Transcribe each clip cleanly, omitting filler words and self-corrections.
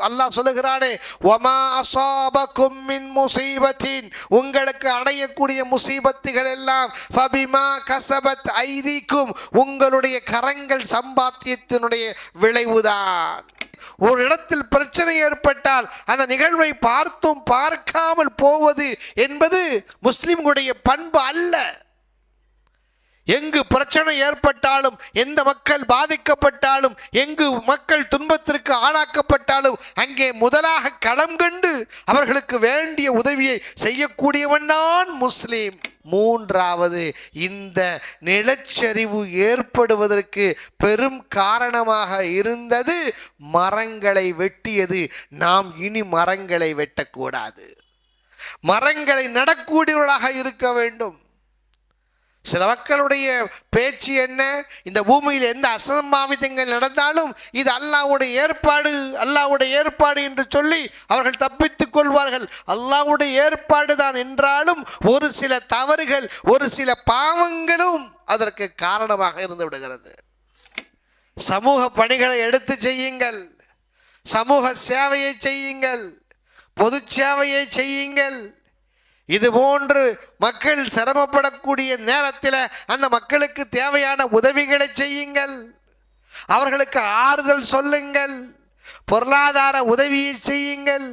அல்லாஹ் சொல்லுகிறானே, வமா அஸாபகும் மின் முஸீபத்தின், உங்களுக்கு அடையக்கூடிய முசீபத்துகள் எல்லாம் ஃபபிமா கஸபத் ஐதீக்கும், உங்களுடைய கரங்கள் சம்பாத்தியத்தினுடைய விளைவுதான். ஒரு இடத்தில் பிரச்சனை ஏற்பட்டால் அந்த நிகழ்வை பார்த்தும் பார்க்காமல் போவது என்பது முஸ்லிம்களுடைய பண்பு அல்ல. எங்கு பிரச்சனை ஏற்பட்டாலும், எந்த மக்கள் பாதிக்கப்பட்டாலும், எங்கு மக்கள் துன்பத்திற்கு ஆளாக்கப்பட்டாலும் அங்கே முதலாக களம் கண்டு அவர்களுக்கு வேண்டிய உதவியை செய்யக்கூடியவன் தான் முஸ்லிம். மூன்றாவது, இந்த நிலச்சரிவு ஏற்படுவதற்கு பெரும் காரணமாக இருந்தது மரங்களை வெட்டியது. நாம் இனி மரங்களை வெட்டக்கூடாது, மரங்களை நடக்கூடியவர்களாக இருக்க வேண்டும். சில மக்களுடைய பேச்சு என்ன, இந்த பூமியில் எந்த அசம்பாவிதங்கள் நடந்தாலும் இது அல்லாஹ்வுடைய ஏற்பாடு, அல்லாஹ்வுடைய ஏற்பாடு என்று சொல்லி அவர்கள் தப்பித்துக் கொள்வார்கள். அல்லாஹ்வுடைய ஏற்பாடு தான் என்றாலும் ஒரு சில தவறுகள், ஒரு சில பாவங்களும் அதற்கு காரணமாக இருந்து விடுகிறது. சமூக பணிகளை எடுத்து செய்யுங்கள், சமூக சேவையை செய்யுங்கள், பொது சேவையை செய்யுங்கள். இது போன்று மக்கள் சிரமப்படக்கூடிய நேரத்தில் அந்த மக்களுக்கு தேவையான உதவிகளை செய்யுங்கள், அவர்களுக்கு ஆறுதல் சொல்லுங்கள், பொருளாதார உதவியை செய்யுங்கள்.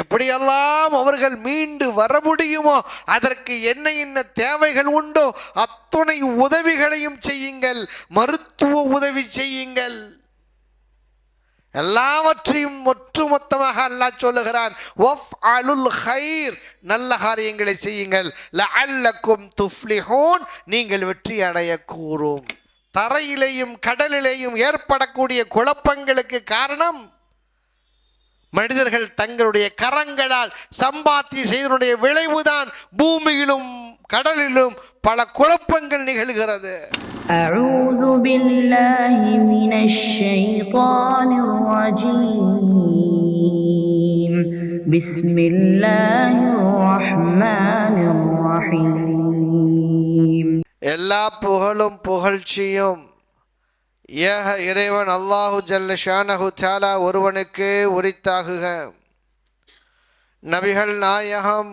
எப்படியெல்லாம் அவர்கள் மீண்டு வர முடியுமோ அதற்கு என்ன என்ன தேவைகள் உண்டோ அத்துணை உதவிகளையும் செய்யுங்கள், மருத்துவ உதவி செய்யுங்கள். எல்லாவற்றையும் ஒட்டுமொத்தமாக அல்லாஹ் சொல்லுகிறான், வஃஅலுல் கைர், நல்ல காரியங்களை செய்யுங்கள், லஅல்லக்கும் துஃப்லிஹூன், நீங்கள் வெற்றி அடைய கூறும். தரையிலேயும் கடலிலேயும் ஏற்படக்கூடிய குழப்பங்களுக்கு காரணம் மனிதர்கள் தங்களுடைய கரங்களால் சம்பாத்தி செய்தனுடைய விளைவுதான். பூமியிலும் கடலிலும் பல குழப்பங்கள் நிகழ்கிறது. أعوذ بالله من الشيطان الرجيم بسم الله الرحمن الرحيم. எல்லா புகழும் புகழ்ச்சியும் ஏக இறைவன் அல்லாஹு ஜல்ல ஷானஹு தஆலா ஒருவனுக்கே உரித்தாகுக. நபிகள் நாயகம்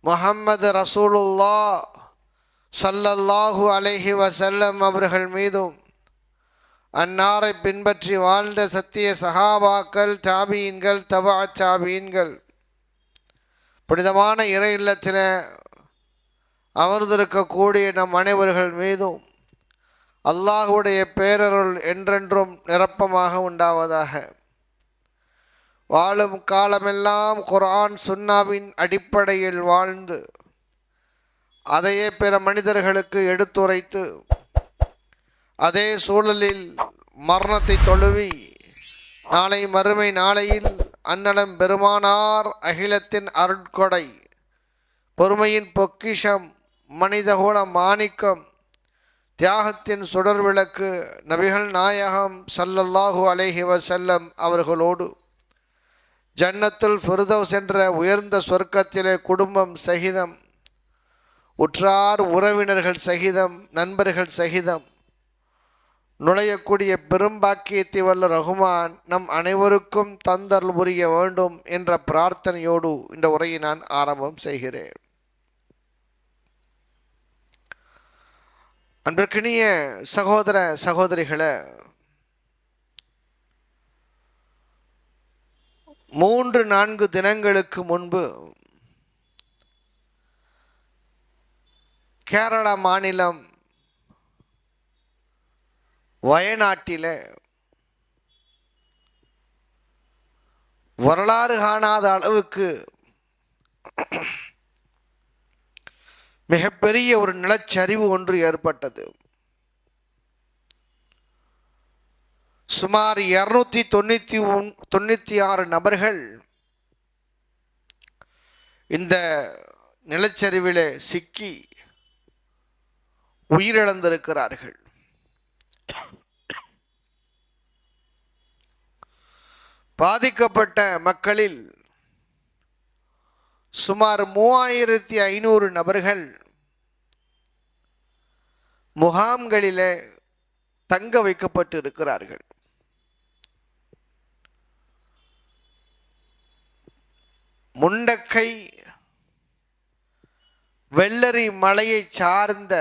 முஹம்மது ரசூலுல்லாஹ் ஸல்லல்லாஹு அலைஹி வஸல்லம் அவர்கள் மீதும் அன்னாரை பின்பற்றி வாழ்ந்த சத்திய சஹாபாக்கள், தாபீன்கள், தபா தாபீன்கள், புனிதமான இறை இல்லத்தில் அமர்ந்திருக்கக்கூடிய நம் அனைவர்கள் மீதும் அல்லாஹ்வுடைய பேரருள் என்றென்றும் நிரப்பமாக உண்டாவதாக. வாழும் காலமெல்லாம் குர்ஆன் சுன்னாவின் அடிப்படையில் வாழ்ந்து அதையே பிற மனிதர்களுக்கு எடுத்துரைத்து அதே சூழலில் மரணத்தை தொழுவி நாளை மறுமை நாளையில் அன்னலம் பெருமானார் அகிலத்தின் அருட்கொடை, பொறுமையின் பொக்கிஷம், மனிதகுல மாணிக்கம், தியாகத்தின் சுடர் விளக்கு நபிகள் நாயகம் ஸல்லல்லாஹு அலைஹி வஸல்லம் அவர்களோடு ஜன்னத்துல் ஃபிர்தௌஸ் என்ற உயர்ந்த சொர்க்கத்திலே குடும்பம் சகிதம், உற்றார் உறவினர்கள் சகிதம், நண்பர்கள் சகிதம் நுழையக்கூடிய பெரும்பாக்கியத்தை வல்ல ரஹ்மான் நம் அனைவருக்கும் தந்தருள் புரிய வேண்டும் என்ற பிரார்த்தனையோடு இந்த உரையை நான் ஆரம்பம் செய்கிறேன். அன்பிற்கினிய சகோதர சகோதரிகளே, 3-4 தினங்களுக்கு முன்பு கேரள மாநிலம் வயநாட்டில் வரலாறு காணாத அளவுக்கு மிகப்பெரிய ஒரு நிலச்சரிவு ஒன்று ஏற்பட்டது. சுமார் 296 நபர்கள் இந்த நிலச்சரிவிலே சிக்கி உயிரிழந்திருக்கிறார்கள். பாதிக்கப்பட்ட மக்களில் சுமார் 3500 நபர்கள் முகாம்களிலே தங்க வைக்கப்பட்டு இருக்கிறார்கள். முண்டக்கை வெள்ளரி மலையை சார்ந்த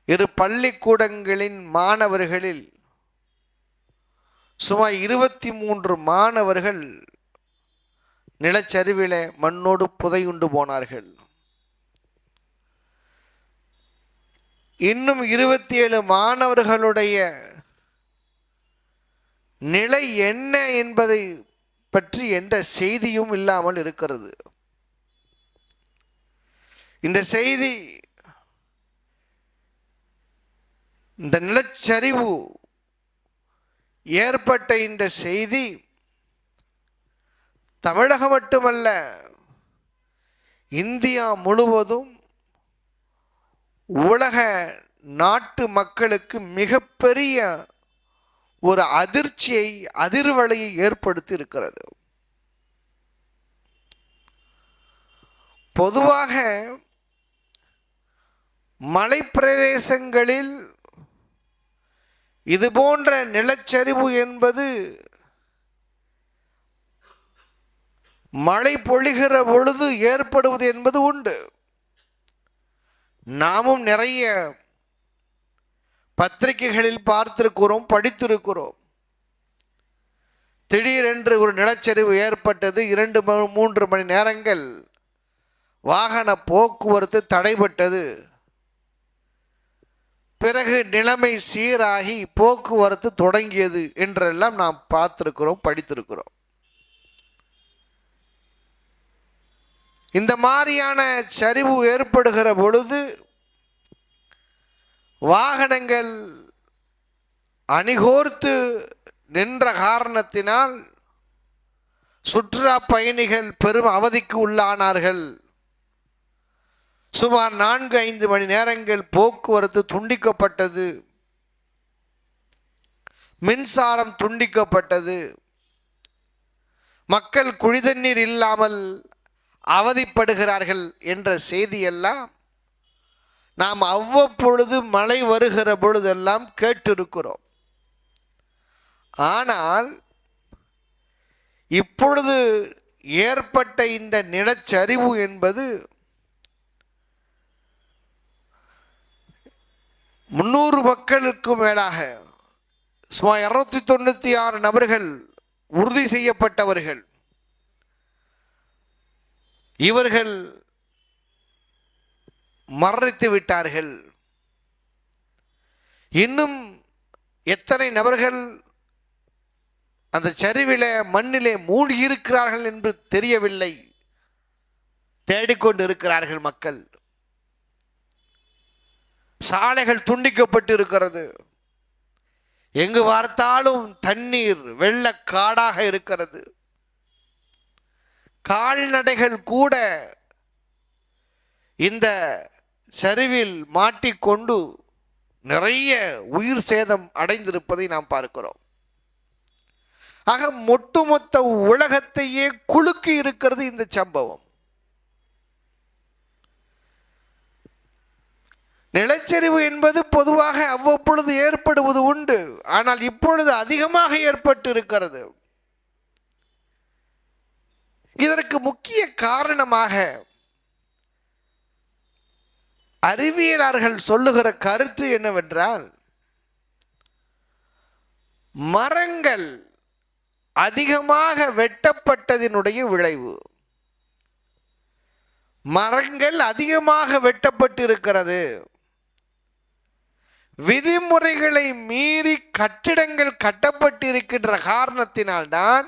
இரு பள்ளிக்கூடங்களின் மாணவர்களில் சுமார் 23 மாணவர்கள் நிலச்சரிவிலே மண்ணோடு புதையுண்டு போனார்கள். இன்னும் 27 மாணவர்களுடைய நிலை என்ன என்பதை பற்றி எந்த செய்தியும் இல்லாமல் இருக்கிறது. இந்த செய்தி, இந்த நிலச்சரிவு ஏற்பட்ட இந்த செய்தி தமிழகம் மட்டுமல்ல, இந்தியா முழுவதும் உலக நாட்டு மக்களுக்கு மிகப்பெரிய ஒரு அதிர்ச்சியை, அதிர்வலையை ஏற்படுத்தி இருக்கிறது. பொதுவாக மலைப்பிரதேசங்களில் இது போன்ற நிலச்சரிவு என்பது மழை பொழிகிற பொழுது ஏற்படுவது என்பது உண்டு. நாமும் நிறைய பத்திரிகைகளில் பார்த்திருக்கிறோம், படித்திருக்கிறோம். திடீரென்று ஒரு நிலச்சரிவு ஏற்பட்டது. 2-3 மணி நேரங்கள் வாகன போக்குவரத்து தடைபட்டது. பிறகு நிலைமை சீராகி போக்குவரத்து தொடங்கியது என்றெல்லாம் நாம் பார்த்திருக்கிறோம், படித்திருக்கிறோம். இந்த மாதிரியான சரிவு ஏற்படுகிற பொழுது வாகனங்கள் அணிகோர்த்து நின்ற காரணத்தினால் சுற்றுலா பயணிகள் பெரும் அவதிக்கு உள்ளானார்கள். சுமார் 4-5 மணி நேரங்கள் போக்குவரத்து துண்டிக்கப்பட்டது, மின்சாரம் துண்டிக்கப்பட்டது, மக்கள் குடிதண்ணீர் இல்லாமல் அவதிப்படுகிறார்கள் என்ற செய்தியெல்லாம் நாம் அவ்வப்பொழுது மழை வருகிற பொழுதெல்லாம் கேட்டிருக்கிறோம். ஆனால் இப்பொழுது ஏற்பட்ட இந்த நிலச்சரிவு என்பது 300 மக்களுக்கு மேலாக சுமார் 296 நபர்கள் உறுதி செய்யப்பட்டவர்கள். இவர்கள் மரணித்து விட்டார்கள். இன்னும் எத்தனை நபர்கள் அந்த சரிவிலே மண்ணிலே மூழ்கி இருக்கிறார்கள் என்று தெரியவில்லை. தேடிக்கொண்டு இருக்கிறார்கள் மக்கள். சாலைகள் துண்டிக்கப்பட்டு இருக்கிறது. எங்கு பார்த்தாலும் தண்ணீர் வெள்ளக்காடாக இருக்கிறது. கால்நடைகள் கூட இந்த சரிவில் மாட்டிக்கொண்டு நிறைய உயிர் சேதம் அடைந்திருப்பதை நாம் பார்க்கிறோம். ஆக ஒட்டுமொத்த உலகத்தையே குலுக்கி இருக்கிறது இந்த சம்பவம். நிலச்சரிவு என்பது பொதுவாக அவ்வப்பொழுது ஏற்படுவது உண்டு. ஆனால் இப்பொழுது அதிகமாக ஏற்பட்டு இருக்கிறது. இதற்கு முக்கிய காரணமாக அறிவியலாளர்கள் சொல்லுகிற கருத்து என்னவென்றால், மரங்கள் அதிகமாக வெட்டப்பட்டதினுடைய விளைவு. மரங்கள் அதிகமாக வெட்டப்பட்டு இருக்கிறது. விதிமுறைகளை மீறி கட்டிடங்கள் கட்டப்பட்டிருக்கின்ற காரணத்தினால்தான்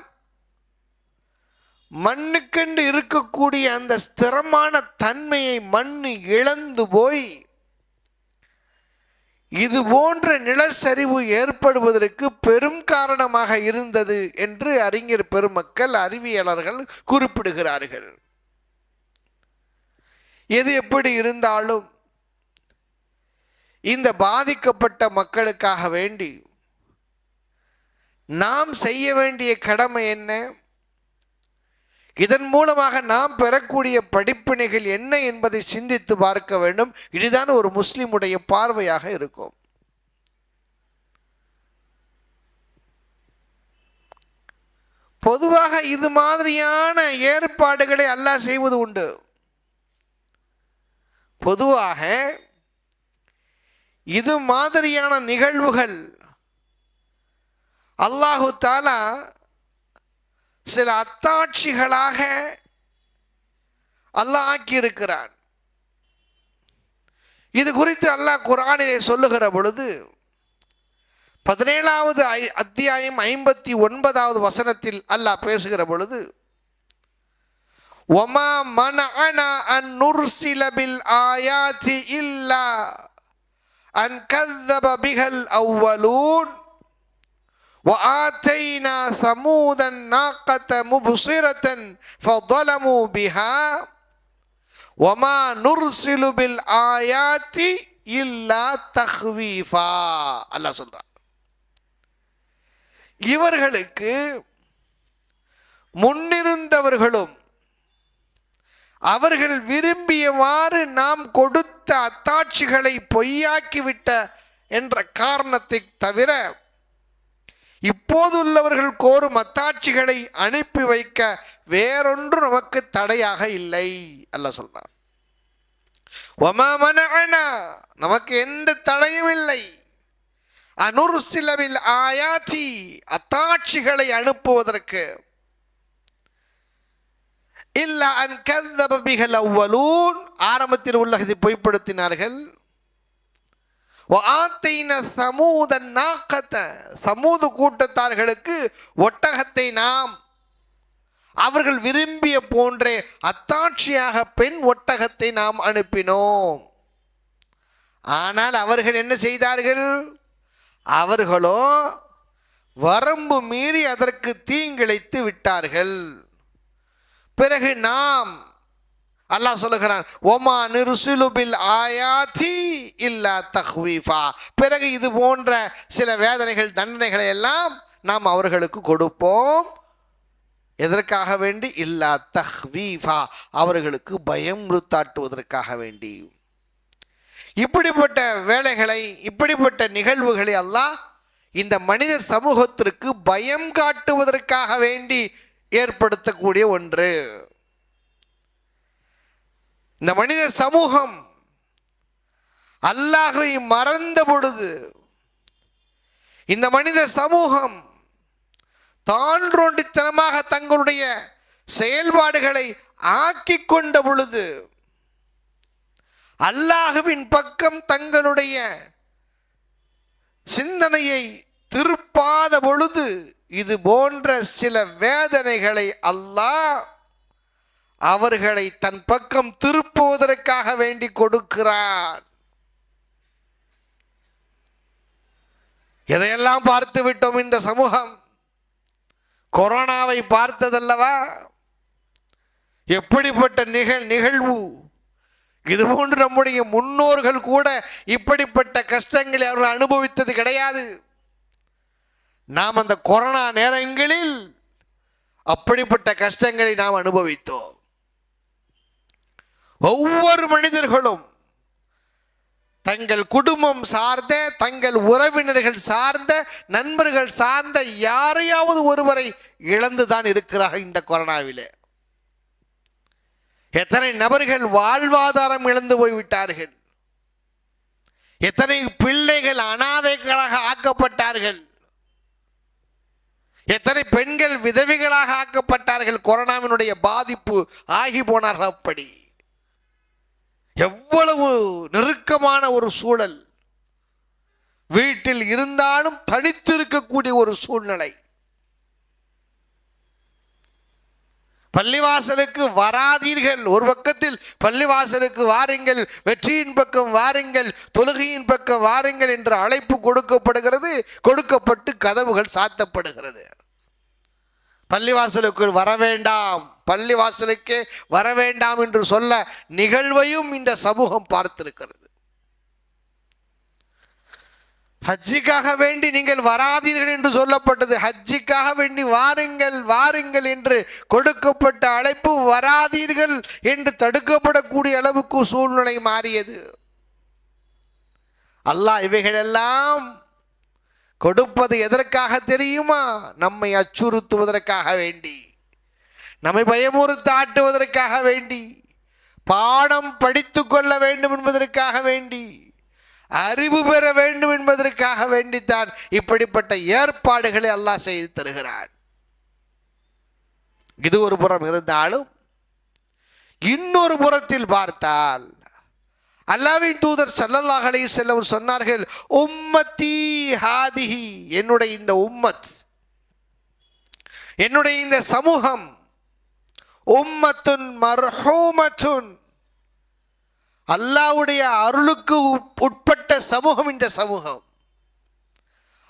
மண்ணுக்கென்று இருக்கக்கூடிய அந்த ஸ்திரமான தன்மையை மண் இழந்து போய் இது போன்ற நிலச்சரிவு ஏற்படுவதற்கு பெரும் காரணமாக இருந்தது என்று அறிஞர் பெருமக்கள், அறிவியலாளர்கள் குறிப்பிடுகிறார்கள். எது எப்படி இருந்தாலும் இந்த பாதிக்கப்பட்ட மக்களுக்காக வேண்டி நாம் செய்ய வேண்டிய கடமை என்ன, இதன் மூலமாக நாம் பெறக்கூடிய படிப்பினைகள் என்ன என்பதை சிந்தித்து பார்க்க வேண்டும். இதுதான் ஒரு முஸ்லிமுடைய பார்வையாக இருக்கும். பொதுவாக இது மாதிரியான ஏற்பாடுகளை அல்லாஹ் செய்வது உண்டு. பொதுவாக இது மாதிரியான நிகழ்வுகள் அல்லாஹு தஆலா சில அத்தாட்சிகளாக அல்லாஹ் ஆக்கியிருக்கிறான். இது குறித்து அல்லாஹ் குர்ஆனிலே சொல்லுகிற பொழுது 17வது அத்தியாயம் 59வது வசனத்தில் அல்லாஹ் பேசுகிற பொழுது வமா மனஅனா அன் நுர்சில பில் ஆயாத்தி இல்லா அன் கذب பிஹல் அவ்வலூன் وآتينا ثمود الناقة مبصرة فظلموا بها وما نرسل بالآيات إلا تخويفا. அல்லாஹ் சொல்றார், இவர்களுக்கு முன்னிருந்தவர்களும் அவர்கள் விரும்பியவாறு நாம் கொடுத்த அத்தாட்சிகளை பொய்யாக்கிவிட்ட என்ற காரணத்தை தவிர இப்போதுள்ளவர்கள் கோரும் அத்தாட்சிகளை அனுப்பி வைக்க வேறொன்று நமக்கு தடையாக இல்லை. அல்லாஹ் சொல்றார், வமா மனஅனா, நமக்கு எந்த தடையும் இல்லை, அனுர்சில பில் ஆயாத்தி, அத்தாட்சிகளை அனுப்புவதற்கு, இல்ல அன் கذب பிஹல் அவ்வலூன், ஆரம்பத்தில் உள்ளதை பொய்ப்படுத்தினார்கள். வஆத்தைனா ஸமூத நாக்கத, சமூது கூட்டத்தார்களுக்கு ஒட்டகத்தை நாம் அவர்கள் விரும்பிய போன்றே அத்தாட்சியாக பெண் ஒட்டகத்தை நாம் அனுப்பினோம். ஆனால் அவர்கள் என்ன செய்தார்கள்? அவர்களோ வரம்பு மீறி அதற்கு தீங்கிழைத்து விட்டார்கள். பிறகு நாம், அல்லாஹ் சொல்லுகிறான், ஒமா நிர்சிலு பில் ஆயாத்தி இல்லா தஹ்வீஃபா, பிறகு இது போன்ற சில வேதனைகள் தண்டனைகளை எல்லாம் நாம் அவர்களுக்கு கொடுப்போம். எதற்காக வேண்டி? இல்லா தஹ்வீஃபா, அவர்களுக்கு பயம் உறுத்தாட்டுவதற்காக வேண்டி. இப்படிப்பட்ட வேலைகளை, இப்படிப்பட்ட நிகழ்வுகளை அல்லாஹ் இந்த மனித சமூகத்திற்கு பயம் காட்டுவதற்காக வேண்டி ஏற்படுத்தக்கூடிய ஒன்று. இந்த மனித சமூகம் அல்லாஹ்வை மறந்த பொழுது, இந்த மனித சமூகம் தான்றோண்டித்தனமாக தங்களுடைய செயல்பாடுகளை ஆக்கிக் கொண்ட பொழுது, அல்லாஹ்வின் பக்கம் தங்களுடைய சிந்தனையை திருப்பாத பொழுது, இது போன்ற சில வேதனைகளை அல்லாஹ் அவர்களை தன் பக்கம் திருப்புவதற்காக வேண்டி கொடுக்கிறான். எதையெல்லாம் பார்த்து விட்டோம் இந்த சமூகம்? கொரோனாவை பார்த்ததல்லவா? எப்படிப்பட்ட நிகழ்வு! இதுபோன்று நம்முடைய முன்னோர்கள் கூட இப்படிப்பட்ட கஷ்டங்களை அவர்கள் அனுபவித்தது கிடையாது. நாம் அந்த கொரோனா நேரங்களில் அப்படிப்பட்ட கஷ்டங்களை நாம் அனுபவித்தோம். ஒவ்வொரு மனிதர்களும் தங்கள் குடும்பம் சார்ந்த, தங்கள் உறவினர்கள் சார்ந்த, நண்பர்கள் சார்ந்த யாரையாவது ஒருவரை இழந்துதான் இருக்கிறார்கள் இந்த கொரோனாவிலே. எத்தனை நபர்கள் வாழ்வாதாரம் இழந்து போய்விட்டார்கள், எத்தனை பிள்ளைகள் அனாதைகளாக ஆக்கப்பட்டார்கள், எத்தனை பெண்கள் விதவைகளாக ஆக்கப்பட்டார்கள். கொரோனாவினுடைய பாதிப்பு ஆகி போனார்கள். அப்படி எவ்வளவு நெருக்கமான ஒரு சூழல், வீட்டில் இருந்தாலும் தனித்து இருக்கக்கூடிய ஒரு சூழ்நிலை. பள்ளிவாசலுக்கு வராதீர்கள், ஒரு பக்கத்தில் பள்ளிவாசலுக்கு வாருங்கள், வெற்றியின் பக்கம் வாருங்கள், தொழுகையின் பக்கம் வாருங்கள் என்ற அழைப்பு கொடுக்கப்படுகிறது. கொடுக்கப்பட்டு கதவுகள் சாத்தப்படுகிறது. பள்ளிவாசலுக்கு வர வேண்டாம், பள்ளிவாசலுக்கே வர வேண்டாம் என்று சொல்ல நிகழ்வையும் இந்த சமூகம் பார்த்திருக்கிறது. ஹஜ்ஜிக்காக வேண்டி நீங்கள் வராதீர்கள் என்று சொல்லப்பட்டது, ஹஜ்ஜிக்காக வேண்டி வாருங்கள் வாருங்கள் என்று கொடுக்கப்பட்ட அழைப்பு வராதீர்கள் என்று தடுக்கப்படக்கூடிய அளவுக்கு சூழ்நிலை மாறியது. அல்லாஹ் இவைகளெல்லாம் கொடுப்பது எதற்காக தெரியுமா? நம்மை அச்சுறுத்துவதற்காக வேண்டி, நம்மை பயமுறுத்தாட்டுவதற்காக வேண்டி, பாடம் படித்து கொள்ள வேண்டும் என்பதற்காக வேண்டி, அறிவு பெற வேண்டும் என்பதற்காக வேண்டித்தான் இப்படிப்பட்ட ஏற்பாடுகளை அல்லாஹ் செய்து தருகிறான். இது ஒரு புறம் இருந்தாலும், இன்னொரு புறத்தில் பார்த்தால் அல்லாஹ்வின் தூதர் ஸல்லல்லாஹு அலைஹி வஸல்லம் சொன்னார்கள், உம்மத்தி ஹாதிஹி, என்னுடைய இந்த உம்மத், என்னுடைய இந்த சமூகம், உம்மத்துன் மர்ஹூமத்துன், அல்லாஹ்வுடைய அருளுக்கு உட்பட்ட சமூகம் இந்த சமூகம்.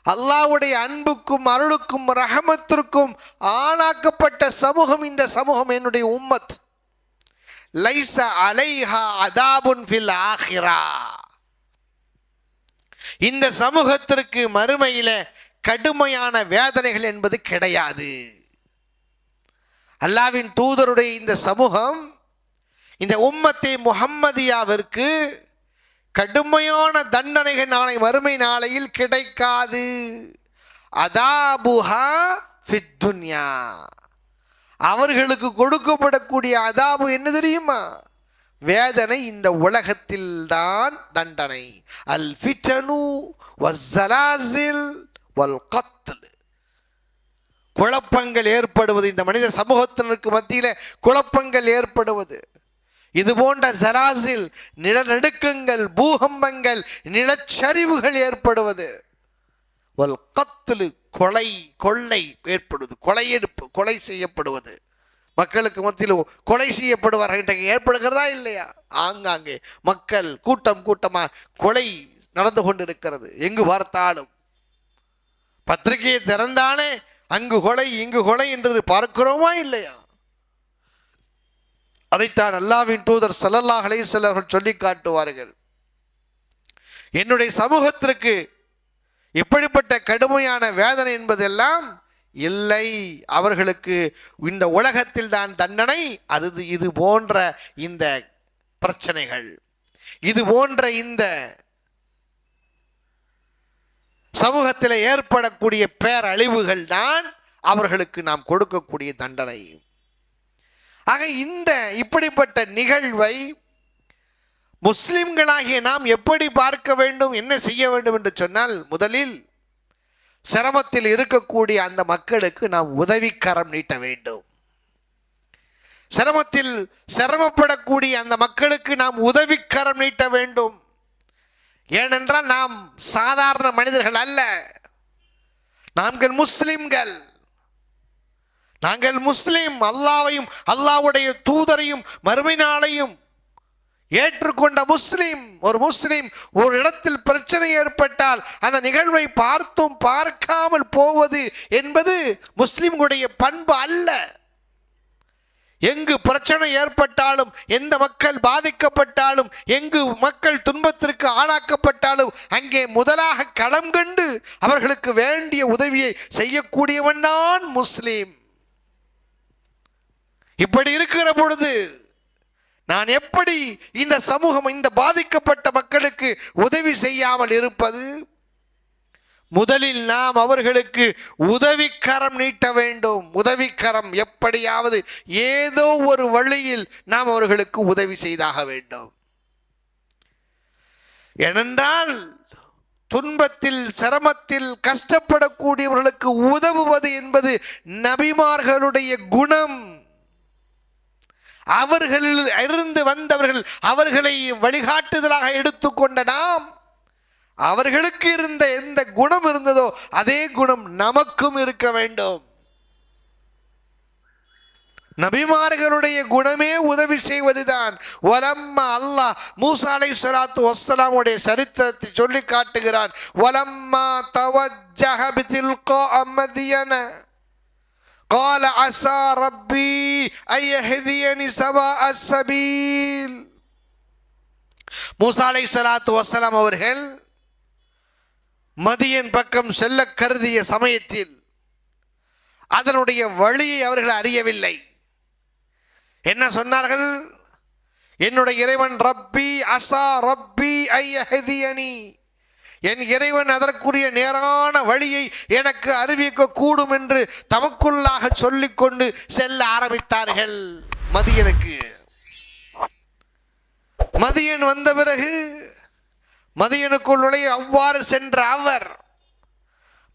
அல்லாஹ்வுடைய அன்புக்கும் அருளுக்கும் ரஹமத்திற்கும் ஆளாக்கப்பட்ட சமூகம் இந்த சமூகம், என்னுடைய உம்மத். லைஸ அலைஹா அதாபுன் ஃபில் ஆখিরা, இந்த சமூகத்திற்கு மறுமையில கடுமையான வேதனைகள் என்பது கிடையாது. அல்லாஹ்வின் தூதருடைய இந்த சமூகம், இந்த உம்மத்தே முஹம்மதியாவிற்கு கடுமையான தண்டனைகள் நாளை மறுமை நாளையில் கிடைக்காது. அதாபுஹா ஃபித் துன்யா, அவர்களுக்கு கொடுக்கப்படக்கூடிய அதாபு என்ன தெரியுமா? வேதனை இந்த உலகத்தில் தான் தண்டனை. அல் ஃபித்னு வஸ்ஸலாஸில் வல் கத்ல், குழப்பங்கள் ஏற்படுவது, இந்த மனித சமூகத்தினருக்கு மத்தியில் குழப்பங்கள் ஏற்படுவது, இது போன்ற ஜலாசில் நிலநடுக்கங்கள், பூகம்பங்கள், நிலச்சரிவுகள் ஏற்படுவது, வல் கத்லு, கொலை கொள்ளை ஏற்படுவது, கொலையெடுப்பு, கொலை செய்யப்படுவது, மக்களுக்கு மத்தியில் கொலை செய்யப்படுவார்கள் ஏற்படுகிறதா இல்லையா? ஆங்காங்கே மக்கள் கூட்டம் கூட்டமாக கொலை நடந்து கொண்டிருக்கிறது. எங்கு பார்த்தாலும் பத்திரிகையை திறந்தானே அங்கு கொலை இங்கு கொலை என்று பார்க்கிறோமா இல்லையா? அதைத்தான் அல்லாஹ்வின் தூதர் ஸல்லல்லாஹு அலைஹி வஸல்லம் அவர்கள் சொல்லி காட்டுவார்கள். என்னுடைய சமூகத்திற்கு இப்படிப்பட்ட கடுமையான வேதனை என்பதெல்லாம் இல்லை, அவர்களுக்கு இந்த உலகத்தில் தான் தண்டனை. இது போன்ற இந்த பிரச்சனைகள், இது போன்ற இந்த சமூகத்தில் ஏற்படக்கூடிய பேரழிவுகள் தான் அவர்களுக்கு நாம் கொடுக்கக்கூடிய தண்டனை. ஆக இந்த இப்படிப்பட்ட நிகழ்வை முஸ்லிம்களாகிய நாம் எப்படி பார்க்க வேண்டும், என்ன செய்ய வேண்டும் என்று சொன்னால், முதலில் சிரமத்தில் இருக்கக்கூடிய அந்த மக்களுக்கு நாம் உதவிக்கரம் நீட்ட வேண்டும். சிரமப்படக்கூடிய அந்த மக்களுக்கு நாம் உதவிக்கரம் நீட்ட வேண்டும். ஏனென்றால் நாம் சாதாரண மனிதர்கள் அல்ல, நாங்கள் முஸ்லிம்கள். நாங்கள் முஸ்லிம், அல்லாஹ்வையும் அல்லாஹ்வுடைய தூதரையும் மறுமை நாளையும் ஏற்றுக்கொண்ட முஸ்லிம். ஒரு முஸ்லிம் ஒரு இடத்தில் பிரச்சனை ஏற்பட்டால் அந்த நிகழ்வை பார்த்தும் பார்க்காமல் போவது என்பது முஸ்லிம்களுடைய பண்பு அல்ல. எங்கு பிரச்சனை ஏற்பட்டாலும், எந்த மக்கள் பாதிக்கப்பட்டாலும், எங்கு மக்கள் துன்பத்திற்கு ஆளாக்கப்பட்டாலும் அங்கே முதலாக களம் கண்டு அவர்களுக்கு வேண்டிய உதவியை செய்யக்கூடியவன் தான் முஸ்லிம். இப்படி இருக்கிற பொழுது நான் எப்படி இந்த சமூகம், இந்த பாதிக்கப்பட்ட மக்களுக்கு உதவி செய்யாமல் இருப்பது? முதலில் நாம் அவர்களுக்கு உதவிக்கரம் நீட்ட வேண்டும். உதவிக்கரம் எப்படியாவது ஏதோ ஒரு வழியில் நாம் அவர்களுக்கு உதவி செய்தாக வேண்டும். ஏனென்றால் துன்பத்தில், சிரமத்தில் கஷ்டப்படக்கூடியவர்களுக்கு உதவுவது என்பது நபிமார்களுடைய குணம். அவர்களில் இருந்து வந்தவர்கள் அவர்களை வழிகாட்டுதலாக எடுத்துக்கொண்ட நாம், அவர்களுக்கு இருந்த எந்த குணம் இருந்ததோ அதே குணம் நமக்கும் இருக்க வேண்டும். நபிமார்களுடைய குணமே உதவி செய்வதுதான். வலம்மா அல்லாஹ் மூசா அலைஹிஸ்ஸலாத்து வஸ்ஸலாமுடைய சரித்திரத்தை சொல்லி காட்டுகிறான். வலம்மா தவஜ்ஜஹ பிதில்கா மத்யன قال عسى ربي أن يهديني سواء السبيل. மூசா அலைஹிஸ்ஸலாத்து வஸ்ஸலாம் அவர்கள் மதியன் பக்கம் செல்ல கருதிய சமயத்தில் அதனுடைய வழியை அவர்கள் அறியவில்லை. என்ன சொன்னார்கள்? என்னுடைய இறைவன் ரப்பி அஸா ரப்பி ஐ யஹ்தியனி, என் இறைவன் அதற்குரிய நேரான வழியை எனக்கு அறிவிக்க கூடும் என்று தமக்குள்ளாக சொல்லிக்கொண்டு செல்ல ஆரம்பித்தார்கள் மதியனுக்கு. மதியன் வந்த பிறகு மதியனுக்குள் நுழைய அவ்வாறு சென்ற அவர்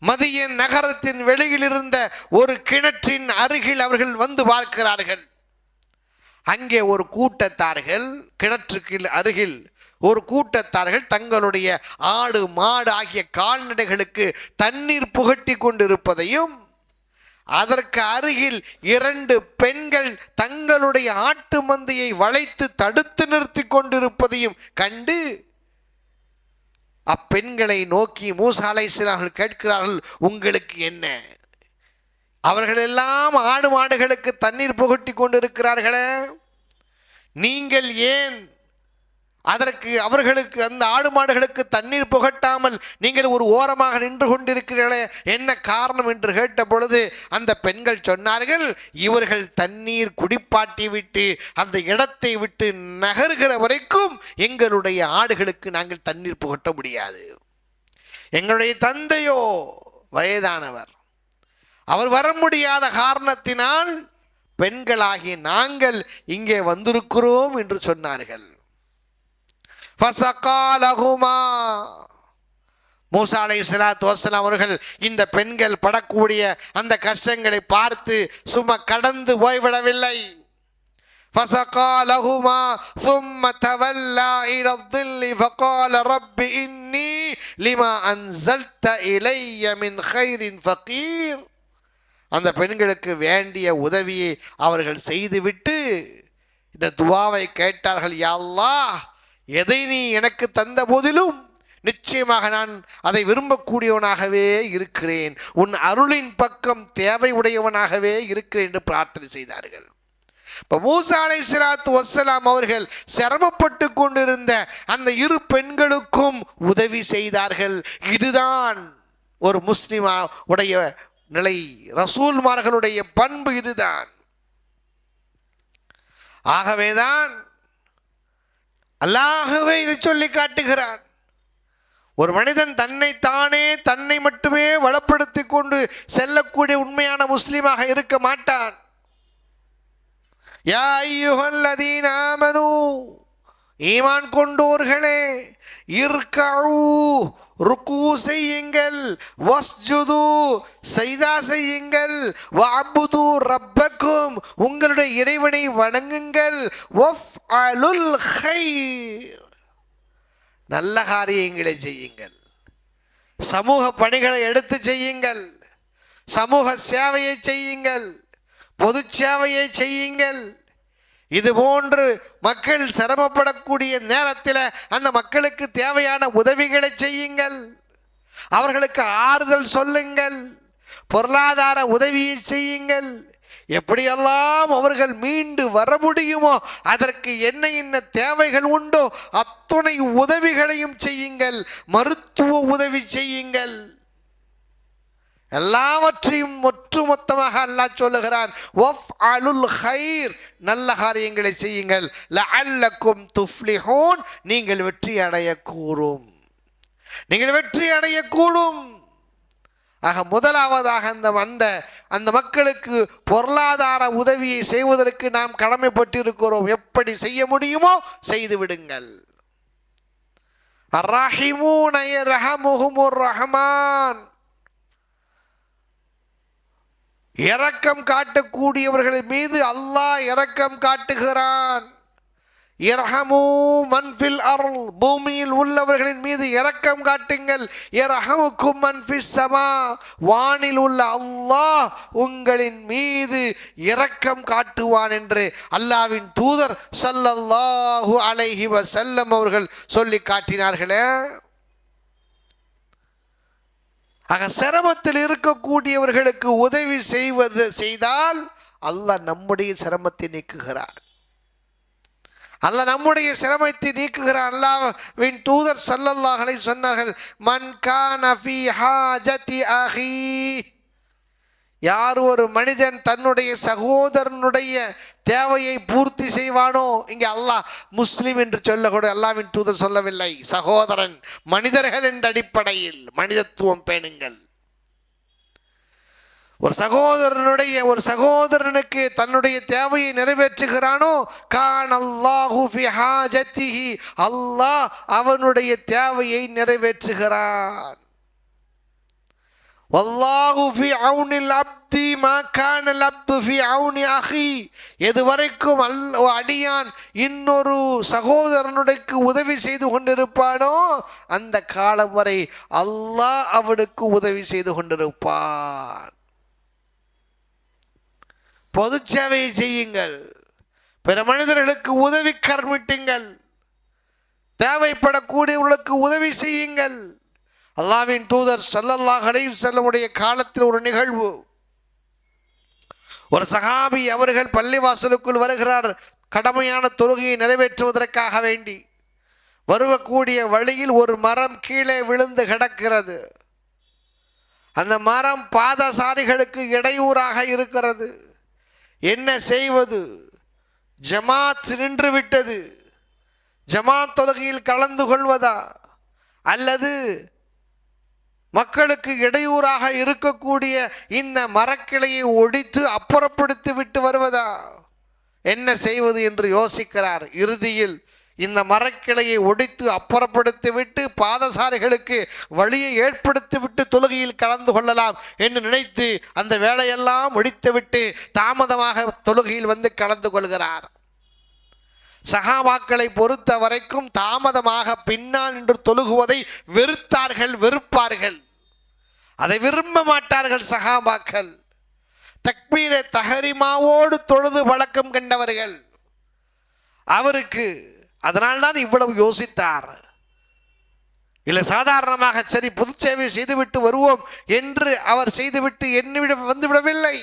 மதியன் நகரத்தின் வெளியில் இருந்த ஒரு கிணற்றின் அருகில் அவர்கள் வந்து பார்க்கிறார்கள். அங்கே ஒரு கூட்டத்தார்கள், கிணற்றுக்கு அருகில் ஒரு கூட்டத்தார்கள் தங்களுடைய ஆடு மாடு ஆகிய கால்நடைகளுக்கு தண்ணீர் புகட்டி கொண்டிருப்பதையும், அதற்கு அருகில் 2 பெண்கள் தங்களுடைய ஆட்டு மந்தையை வளைத்து தடுத்து நிறுத்தி கொண்டிருப்பதையும் கண்டு அப்பெண்களை நோக்கி மூசா அலைஹிஸ்ஸலாம் அவர்கள் கேட்கிறார்கள், உங்களுக்கு என்ன? அவர்கள் எல்லாம் ஆடு மாடுகளுக்கு தண்ணீர் புகட்டி கொண்டிருக்கிறார்களே, நீங்கள் ஏன் அதற்கு அவர்களுக்கு அந்த ஆடு மாடுகளுக்கு தண்ணீர் புகட்டாமல் நீங்கள் ஒரு ஓரமாக நின்று கொண்டிருக்கிறீர்களே, என்ன காரணம் என்று கேட்ட பொழுது அந்த பெண்கள் சொன்னார்கள், இவர்கள் தண்ணீர் குடிப்பாட்டி விட்டு அந்த இடத்தை விட்டு நகர்கிற வரைக்கும் எங்களுடைய ஆடுகளுக்கு நாங்கள் தண்ணீர் புகட்ட முடியாது. எங்களுடைய தந்தையோ வயதானவர், அவர் வர முடியாத காரணத்தினால் பெண்களாகிய நாங்கள் இங்கே வந்திருக்கிறோம் என்று சொன்னார்கள். மூசா அலைஹிஸ்ஸலாத்து வஸ்ஸலாம் அவர்கள் இந்த பெண்கள் படக்கூடிய அந்த கஷ்டங்களை பார்த்து சும்மா கடந்து போய்விடவில்லை. فسقى لهما ثم تولى إلى الظل فقال رب إني لما أنزلت إلي من خير فقير. அந்த பெண்களுக்கு வேண்டிய உதவியை அவர்கள் செய்துவிட்டு இந்த துவாவை கேட்டார்கள், யா அல்லாஹ், எதை நீ எனக்கு தந்த போதிலும் நிச்சயமாக நான் அதை விரும்பக்கூடியவனாகவே இருக்கிறேன், உன் அருளின் பக்கம் தேவை உடையவனாகவே இருக்கிறேன் என்று பிரார்த்தனை செய்தார்கள். இப்போ மூசா அலைஹிஸ்ஸலாத்து வஸ்ஸலாம் அவர்கள் சிரமப்பட்டு கொண்டிருந்த அந்த 2 பெண்களுக்கும் உதவி செய்தார்கள். இதுதான் ஒரு முஸ்லிமா உடைய நிலை, ரசூல்மார்களுடைய பண்பு இதுதான். ஆகவேதான் அல்லாஹ்வே இதை சொல்லி காட்டுகிறான். ஒரு மனிதன் தன்னை மட்டுமே வளப்படுத்தி கொண்டு செல்லக்கூடிய உண்மையான முஸ்லிமாக இருக்க மாட்டான். யா அய்யுஹல்லதீன ஆமனூ, ஈமான் கொண்டோர்களே, இர்கஉ, ருக்கு செய்யுங்கள், வஸ்ஜுது, சைதா செய்யுங்கள், வஅபுது ரப்பக்கும், உங்களுடைய இறைவனை வணங்குங்கள், வஃஅலுல் கைர், நல்ல காரியங்களை செய்யுங்கள், சமூக பணிகளை எடுத்து செய்யுங்கள், சமூக சேவையை செய்யுங்கள், பொது சேவையை செய்யுங்கள். இது போன்று மக்கள் சிரமப்படக்கூடிய நேரத்தில் அந்த மக்களுக்கு தேவையான உதவிகளை செய்யுங்கள், அவர்களுக்கு ஆறுதல் சொல்லுங்கள், பொருளாதார உதவியை செய்யுங்கள். எப்படியெல்லாம் அவர்கள் மீண்டு வர முடியுமோ அதற்கு என்ன தேவைகள் உண்டோ அத்துணை உதவிகளையும் செய்யுங்கள், மருத்துவ உதவி செய்யுங்கள். எல்லாவற்றையும் ஒட்டுமொத்தமாக அல்லாஹ் சொல்லுகிறான், வஃஅலுல் கைர், நல்ல காரியங்களை செய்யுங்கள், லஅல்லக்கும் துஃப்லிஹூன், நீங்கள் வெற்றி அடையக்கூடும், நீங்கள் வெற்றி அடையக்கூடும். ஆக முதலாவதாக அந்த மக்களுக்கு பொருளாதார உதவியை செய்வதற்கு நாம் கடமைப்பட்டிருக்கிறோம். எப்படி செய்ய முடியுமோ செய்து விடுங்கள். அர்ரஹீமூன யர்ஹமுஹுமுர் ரஹ்மான், இரக்கம் காட்டக்கூடியவர்கள் மீது அல்லாஹ் இரக்கம் காட்டுகிறான். இர்ஹமு மன் ஃபில் அர்ல், பூமியில் உள்ளவர்களின் மீது இரக்கம் காட்டுங்கள். இர்ஹமுக்கும் மன் ஃபிஸ் ஸமா, வானில் உள்ள அல்லாஹ் உங்களின் மீது இரக்கம் காட்டுவான் என்று அல்லாஹ்வின் தூதர் ஸல்லல்லாஹு அலைஹி வஸல்லம் அவர்கள் சொல்லி காட்டினார்களே. ஆக சிரமத்தில் இருக்கக்கூடியவர்களுக்கு உதவி செய்தால் அல்லாஹ் நம்முடைய சிரமத்தை நீக்குகிறார். அல்லாஹ் நம்முடைய சிரமத்தை நீக்குகிறார். அல்லாஹ்வின் தூதர் ஸல்லல்லாஹு அலைஹி சொன்னார்கள், மன் கான ஃபீ ஹாஜதி அஹீ, யார் ஒரு மனிதன் தன்னுடைய சகோதரனுடைய தேவையை பூர்த்தி செய்வானோ, இங்கே அல்லாஹ் முஸ்லிம் என்று சொல்லக்கூட அல்லாஹ்வின் தூதர் சொல்லவில்லை, சகோதரன், மனிதர்கள் என்ற அடிப்படையில் மனிதத்துவம் பேணுங்கள். ஒரு சகோதரனுக்கு தன்னுடைய தேவையை நிறைவேற்றுகிறானோ, கான் அல்லாஹு ஃபி ஹாஜத்திஹி, அல்லாஹ் அவனுடைய தேவையை நிறைவேற்றுகிறான். வல்லாஹு ஃபி அவுனில் அப்தி மா கானல் அப்து ஃபி அவுனி அஹி, எதுவரைக்கும் அடியான் இன்னொரு சகோதரனுக்கு உதவி செய்து கொண்டிருப்பானோ அந்த காலம் வரை அல்லாஹ் அவனுக்கு உதவி செய்து கொண்டிருப்பான். பொது சேவையை செய்யுங்கள், பிற மனிதர்களுக்கு உதவி கர்மிட்டுங்கள், தேவைப்படக்கூடியவர்களுக்கு உதவி செய்யுங்கள். அல்லாஹ்வின் தூதர் ஸல்லல்லாஹு அலைஹி வஸல்லமுடைய காலத்தில் ஒரு நிகழ்வு, ஒரு சஹாபி அவர்கள் பள்ளிவாசலுக்குள் வருகிறார். கடமையான தொழுகையை நிறைவேற்றுவதற்காக வேண்டி வரக்கூடிய வழியில் ஒரு மரம் கீழே விழுந்து கிடக்கிறது. அந்த மரம் பாதசாரிகளுக்கு இடையூறாக இருக்கிறது. என்ன செய்வது? ஜமாத் நின்று விட்டது. ஜமாத் தொழுகையில் கலந்து கொள்வதா அல்லது மக்களுக்கு இடையூறாக இருக்கக்கூடிய இந்த மரக்கிளையை ஒடித்து அப்புறப்படுத்தி விட்டு வருவதா? என்ன செய்வது என்று யோசிக்கிறார். இறுதியில் இந்த மரக்கிளையை ஒடித்து அப்புறப்படுத்தி விட்டு பாதசாரிகளுக்கு வழியை ஏற்படுத்தி விட்டு தொழுகையில் கலந்து கொள்ளலாம் என்று நினைத்து அந்த வேலையெல்லாம் முடித்துவிட்டு தாமதமாக தொழுகையில் வந்து கலந்து கொள்கிறார். சஹாபாக்களை பொறுத்த வரைக்கும் தாமதமாக பின்னால் நின்று தொழுகுவதை வெறுப்பார்கள், அதை விரும்ப மாட்டார்கள். சஹாபாக்கள் தக்பீரை தஹரிமாவோடு தொழுது பழக்கம் கண்டவர்கள். அவருக்கு அதனால்தான் இவ்வளவு யோசித்தார். இல்லை சாதாரணமாக சரி பொது சேவை செய்துவிட்டு வருவோம் என்று அவர் செய்துவிட்டு என்னிட வந்துவிடவில்லை.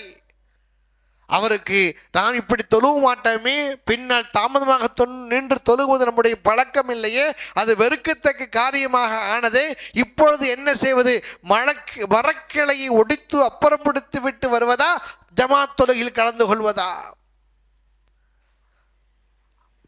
அவருக்கு நாம் இப்படி தொழுவ மாட்டோமே, பின்னால் தாமதமாக நின்று தொழுவது நம்முடைய பழக்கம் இல்லையே, அது வெறுக்கத்தக்க காரியமாக ஆனதே, இப்பொழுது என்ன செய்வது? மரக்கிளையை ஒடித்து அப்புறப்படுத்தி விட்டு வருவதா, ஜமாத் தொழுகையில் கலந்து கொள்வதா?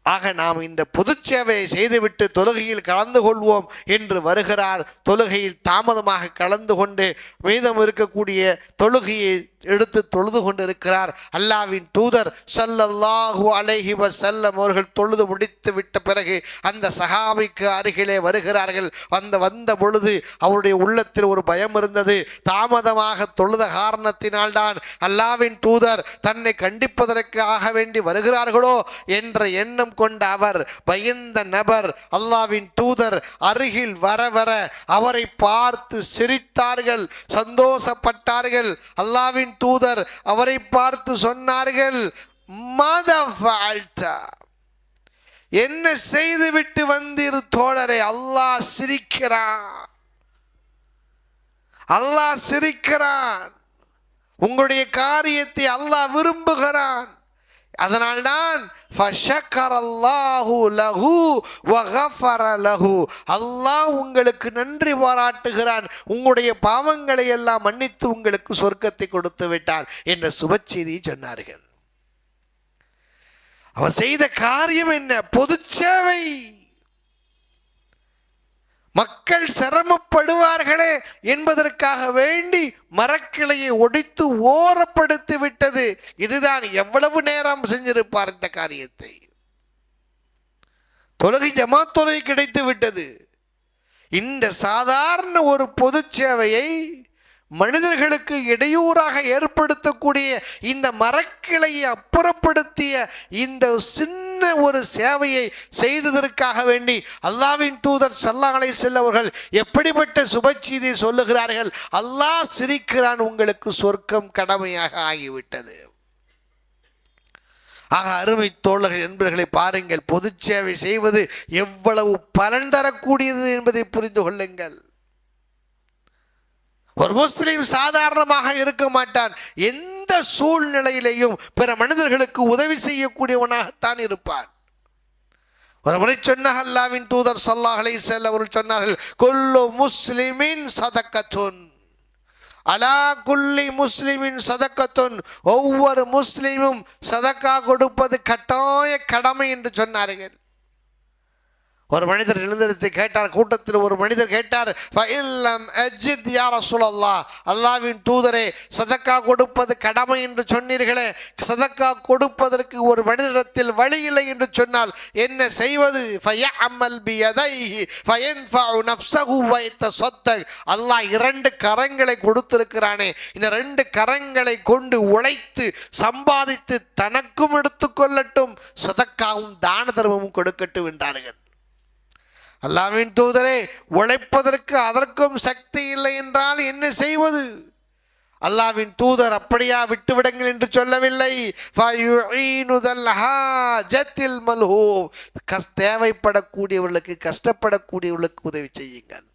ஆக நாம் இந்த பொது சேவையை செய்துவிட்டு தொழுகையில் கலந்து கொள்வோம் என்று வருகிறார். தொழுகையில் தாமதமாக கலந்து கொண்டு மீதம் இருக்கக்கூடிய தொழுகையை எடுத்து தொழுது கொண்டு இருக்கிறார். அல்லாஹ்வின் தூதர் ஸல்லல்லாஹு அலைஹி வஸல்லம் அவர்கள் தொழுது முடித்து விட்ட பிறகு அந்த சஹாபிக்கு அருகிலே வருகிறார்கள். வந்த பொழுது அவருடைய உள்ளத்தில் ஒரு பயம் இருந்தது. தாமதமாக தொழுத காரணத்தினால்தான் அல்லாஹ்வின் தூதர் தன்னை கண்டிப்பதற்காக வேண்டி வருகிறார்களோ என்ற எண்ணம் கொண்ட அவர் பயந்த நபர் அல்லாஹ்வின் தூதர் அருகில் வர அவரை பார்த்து சிரித்தார்கள், சந்தோஷப்பட்டார்கள். அல்லாஹ்வின் தூதர் அவரை பார்த்து சொன்னார்கள், என்ன செய்துவிட்டு வந்தீர் தோழரே? அல்லாஹ் சிரிக்கிறான், உங்களுடைய காரியத்தை அல்லாஹ் விரும்புகிறான். அதனால்தான் அல்லாஹ் உங்களுக்கு நன்றி பாராட்டுகிறான், உங்களுடைய பாவங்களை எல்லாம் மன்னித்து உங்களுக்கு சொர்க்கத்தை கொடுத்து விட்டான் என்ற சுப செய்தியை சொன்னார்கள். அவர் செய்த காரியம் என்ன? பொது சேவை. மக்கள் சிரமப்படுவார்களே என்பதற்காக வேண்டி மரக்கிளையை ஒடித்து ஓரப்படுத்தி விட்டது. இதுதான் எவ்வளவு நேரம் செஞ்சிருப்பார் இந்த காரியத்தை. தொழுகை ஜமாத் தொழுகை கிடைத்து விட்டது. இந்த சாதாரண ஒரு பொது சேவையை மனிதர்களுக்கு இடையூறாக ஏற்படுத்தக்கூடிய இந்த மரக்கிளையை அப்புறப்படுத்திய இந்த சின்ன ஒரு சேவையை செய்ததற்காக வேண்டி அல்லாஹ்வின் தூதர் ஸல்லல்லாஹு அலைஹி வஸல்லம் அவர்கள் எப்படிப்பட்ட சுப செய்தியை சொல்லுகிறார்கள்? அல்லாஹ் சிரிக்கிறான், உங்களுக்கு சொர்க்கம் கடமையாக ஆகிவிட்டது. ஆக அருமை தோழர்கள் என்பர்களை பாருங்கள், பொது சேவை செய்வது எவ்வளவு பலன் தரக்கூடியது என்பதை புரிந்து கொள்ளுங்கள். ஒரு முஸ்லிம் சாதாரணமாக இருக்க மாட்டான். எந்த சூழ்நிலையிலையும் பிற மனிதர்களுக்கு உதவி செய்யக்கூடியவனாகத்தான் இருப்பான். ஒரு முறை சொன்ன அல்லாஹ்வின் தூதர் ஸல்லல்லாஹு அலைஹி வஸல்லம் அவர்கள் சொன்னார்கள், குல்லு முஸ்லிமின் சதக்கத்துன், அலா குல்லி முஸ்லிமின் சதக்கத்துன், ஒவ்வொரு முஸ்லிமும் சதக்கா கொடுப்பது கட்டாய கடமை என்று சொன்னார்கள். ஒரு மனிதர் எழுந்திருத்து கேட்டார், கூட்டத்தில் ஒரு மனிதர் கேட்டார், ஃபஇல்லம் அஜித் யா ரசூலல்லாஹ், அல்லாஹ்வின் தூதரே, சதக்கா கொடுப்பது கடமை என்று சொன்னீர்களே, சதக்கா கொடுப்பதற்கு ஒரு மனிதரிடத்தில் வழி இல்லை என்று சொன்னால் என்ன செய்வது? ஃபயஅமல் பியதைஹி ஃபயன்ஃபஉ நஃப்ஸஹு வ யத்தஸத்தக், அல்லாஹ் 2 கரங்களை கொடுத்திருக்கிறானே, இந்த 2 கரங்களை கொண்டு உழைத்து சம்பாதித்து தனக்கும் எடுத்துக்கொள்ளட்டும், சதக்காவும் தான தர்மமும் கொடுக்கட்டும் என்றார்கள். அல்லாஹ்வின் தூதரே, உழைப்பதற்கு அதற்கும் சக்தி இல்லை என்றால் என்ன செய்வது? அல்லாஹ்வின் தூதர் அப்படியா விட்டுவிடுங்கள் என்று சொல்லவில்லை. தேவைப்படக்கூடியவர்களுக்கு, கஷ்டப்படக்கூடியவர்களுக்கு உதவி செய்யுங்கள்.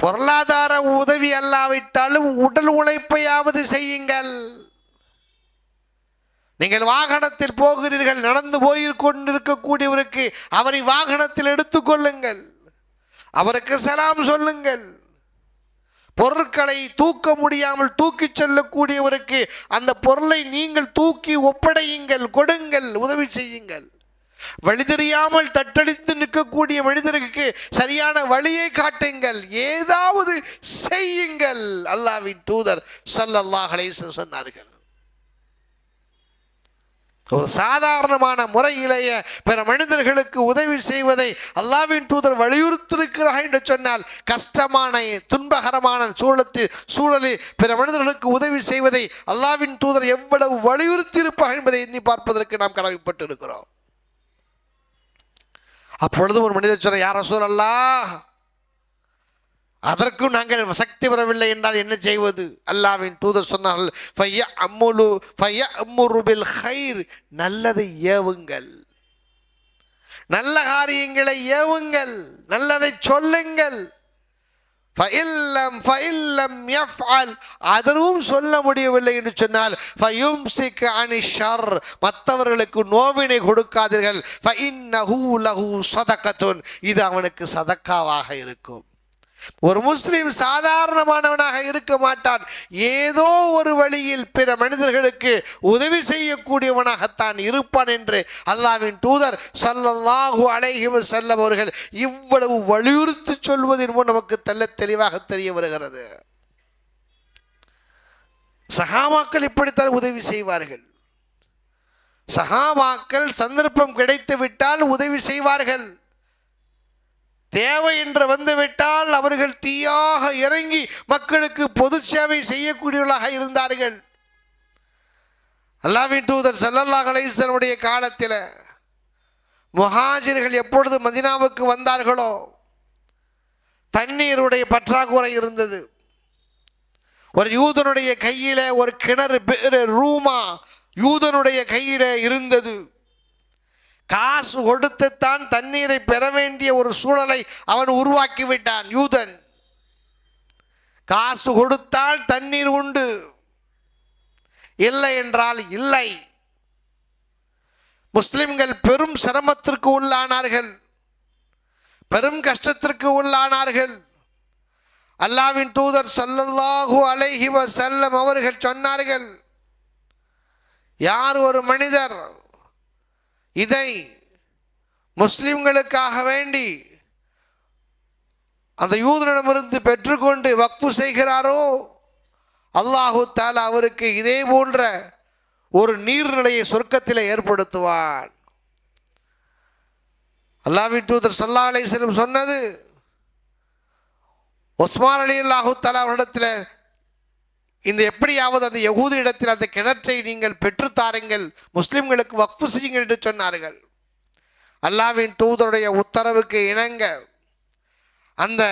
பொருளாதார உதவி அல்லாவிட்டாலும் உடல் உழைப்பையாவது செய்யுங்கள். நீங்கள் வாகனத்தில் போகிறீர்கள், நடந்து கொண்டிருக்கக்கூடியவருக்கு அவரை வாகனத்தில் எடுத்துக்கொள்ளுங்கள், அவருக்கு சலாம் சொல்லுங்கள். பொருட்களை தூக்க முடியாமல் தூக்கிச் செல்லக்கூடியவருக்கு அந்த பொருளை நீங்கள் தூக்கி ஒப்படையுங்கள், கொடுங்கள், உதவி செய்யுங்கள். வழி தெரியாமல் தட்டடித்து நிற்கக்கூடிய மனிதருக்கு சரியான வழியை காட்டுங்கள், ஏதாவது செய்யுங்கள். அல்லாஹ்வின் தூதர் ஸல்லல்லாஹு அலைஹி வஸல்லம் சொன்னார்கள். ஒரு சாதாரணமான முறையிலேயே பிற மனிதர்களுக்கு உதவி செய்வதை அல்லாஹ்வின் தூதர் வலியுறுத்திருக்கிறார் என்று சொன்னால், கஷ்டமான துன்பகரமான சூழலில் பிற மனிதர்களுக்கு உதவி செய்வதை அல்லாஹ்வின் தூதர் எவ்வளவு வலியுறுத்தி இருப்பார் என்பதை எண்ணி பார்ப்பதற்கு நாம் கடமைப்பட்டு இருக்கிறோம். அப்பொழுது ஒரு மனிதர் சொன்ன, யா ரசூலல்லாஹ், அதற்கும் நாங்கள் சக்தி பெறவில்லை என்றால் என்ன செய்வது? அல்லாஹ்வின் தூதர் சொன்னார்கள், ஃபயஅமுரு பில் கைர், நல்லதை ஏவுங்கள், நல்ல காரியங்களை ஏவுங்கள், நல்லதை சொல்லுங்கள். ஃபஇல்லம் யஃஅல், அதுவும் சொல்ல முடியவில்லை என்று சொன்னால் ஃபயும்சிக் அனி ஷர், மற்றவர்களுக்கு நோவினை கொடுக்காதீர்கள். ஃபஇன்னஹு லஹு ஸதகத்துன், இது அவனுக்கு சதக்காவாக இருக்கும். ஒரு முஸ்லிம் சாதாரணமானவனாக இருக்க மாட்டான், ஏதோ ஒரு வழியில் பிற மனிதர்களுக்கு உதவி செய்யக்கூடியவனாகத்தான் இருப்பான் என்று அல்லாஹ்வின் தூதர் ஸல்லல்லாஹு அலைஹி வஸல்லம் அவர்கள் இவ்வளவு வலியுறுத்தி சொல்வதன் மூலம் நமக்கு தெளிவாக தெரிய வருகிறது. சஹாபாக்கள் இப்படித்தான் உதவி செய்வார்கள். சஹாபாக்கள் சந்தர்ப்பம் கிடைத்து விட்டால் உதவி செய்வார்கள். தேவை என்று வந்துவிட்டால் அவர்கள் தீயாக இறங்கி மக்களுக்கு பொது சேவை செய்யக்கூடியவர்களாக இருந்தார்கள். அல்லாஹ்வின் தூதர் ஸல்லல்லாஹு அலைஹி வஸல்லம் உடைய காலத்தில் முஹாஜிர்கள் எப்பொழுது மதீனாவுக்கு வந்தார்களோ, தண்ணீருடைய பற்றாக்குறை இருந்தது. ஒரு யூதனுடைய கையில ஒரு கிணறு ரூமா யூதனுடைய கையில இருந்தது. காசு கொடுத்துத்தான் தண்ணீரை பெற வேண்டிய ஒரு சூழலை அவன் உருவாக்கிவிட்டான். யூதன் காசு கொடுத்தால் தண்ணீர் உண்டு, இல்லை என்றால் இல்லை. முஸ்லிம்கள் பெரும் சிரமத்திற்கு உள்ளானார்கள், பெரும் கஷ்டத்திற்கு உள்ளானார்கள். அல்லாஹ்வின் தூதர் ஸல்லல்லாஹு அலைஹி வஸல்லம் அவர்கள் சொன்னார்கள், யார் ஒரு மனிதர் இதை முஸ்லிம்களுக்காக வேண்டி அந்த யூதனிடமிருந்து பெற்றுக்கொண்டு வக்ஃபு செய்கிறாரோ, அல்லாஹு தஆலா அவருக்கு இதே போன்ற ஒரு நீர்நிலையை சொர்க்கத்தில் ஏற்படுத்துவான். அல்லாஹ்வின் தூதர் ஸல்லல்லாஹு அலைஹி வஸல்லம் சொன்னது, உஸ்மான் ரலியல்லாஹு தஆலா அவரிடத்தில் இந்த எப்படியாவது அந்த யகூதி இடத்தில் அந்த கிணற்றை நீங்கள் பெற்றுத்தாருங்கள், முஸ்லிம்களுக்கு வக்ஃபு செய்யுங்கள் என்று சொன்னார்கள். அல்லாஹ்வின் தூதருடைய உத்தரவுக்கு இணங்க அந்த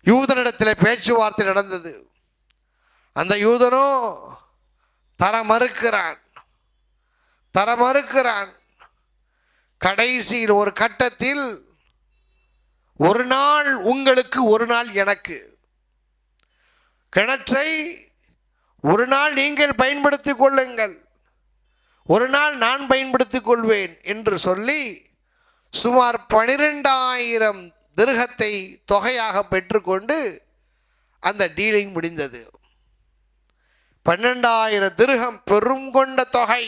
யூதனிடத்தில் பேச்சுவார்த்தை நடந்தது. அந்த யூதனோ தர மறுக்கிறான். கடைசியில் ஒரு கட்டத்தில், ஒரு நாள் உங்களுக்கு ஒரு நாள் எனக்கு, கிணற்றை ஒரு நாள் நீங்கள் பயன்படுத்திக் கொள்ளுங்கள், ஒரு நாள் நான் பயன்படுத்திக் கொள்வேன் என்று சொல்லி சுமார் 12,000 திர்ஹத்தை தொகையாக பெற்றுக்கொண்டு அந்த டீலிங் முடிந்தது. 12,000 திர்ஹம் பெரும் கொண்ட தொகை,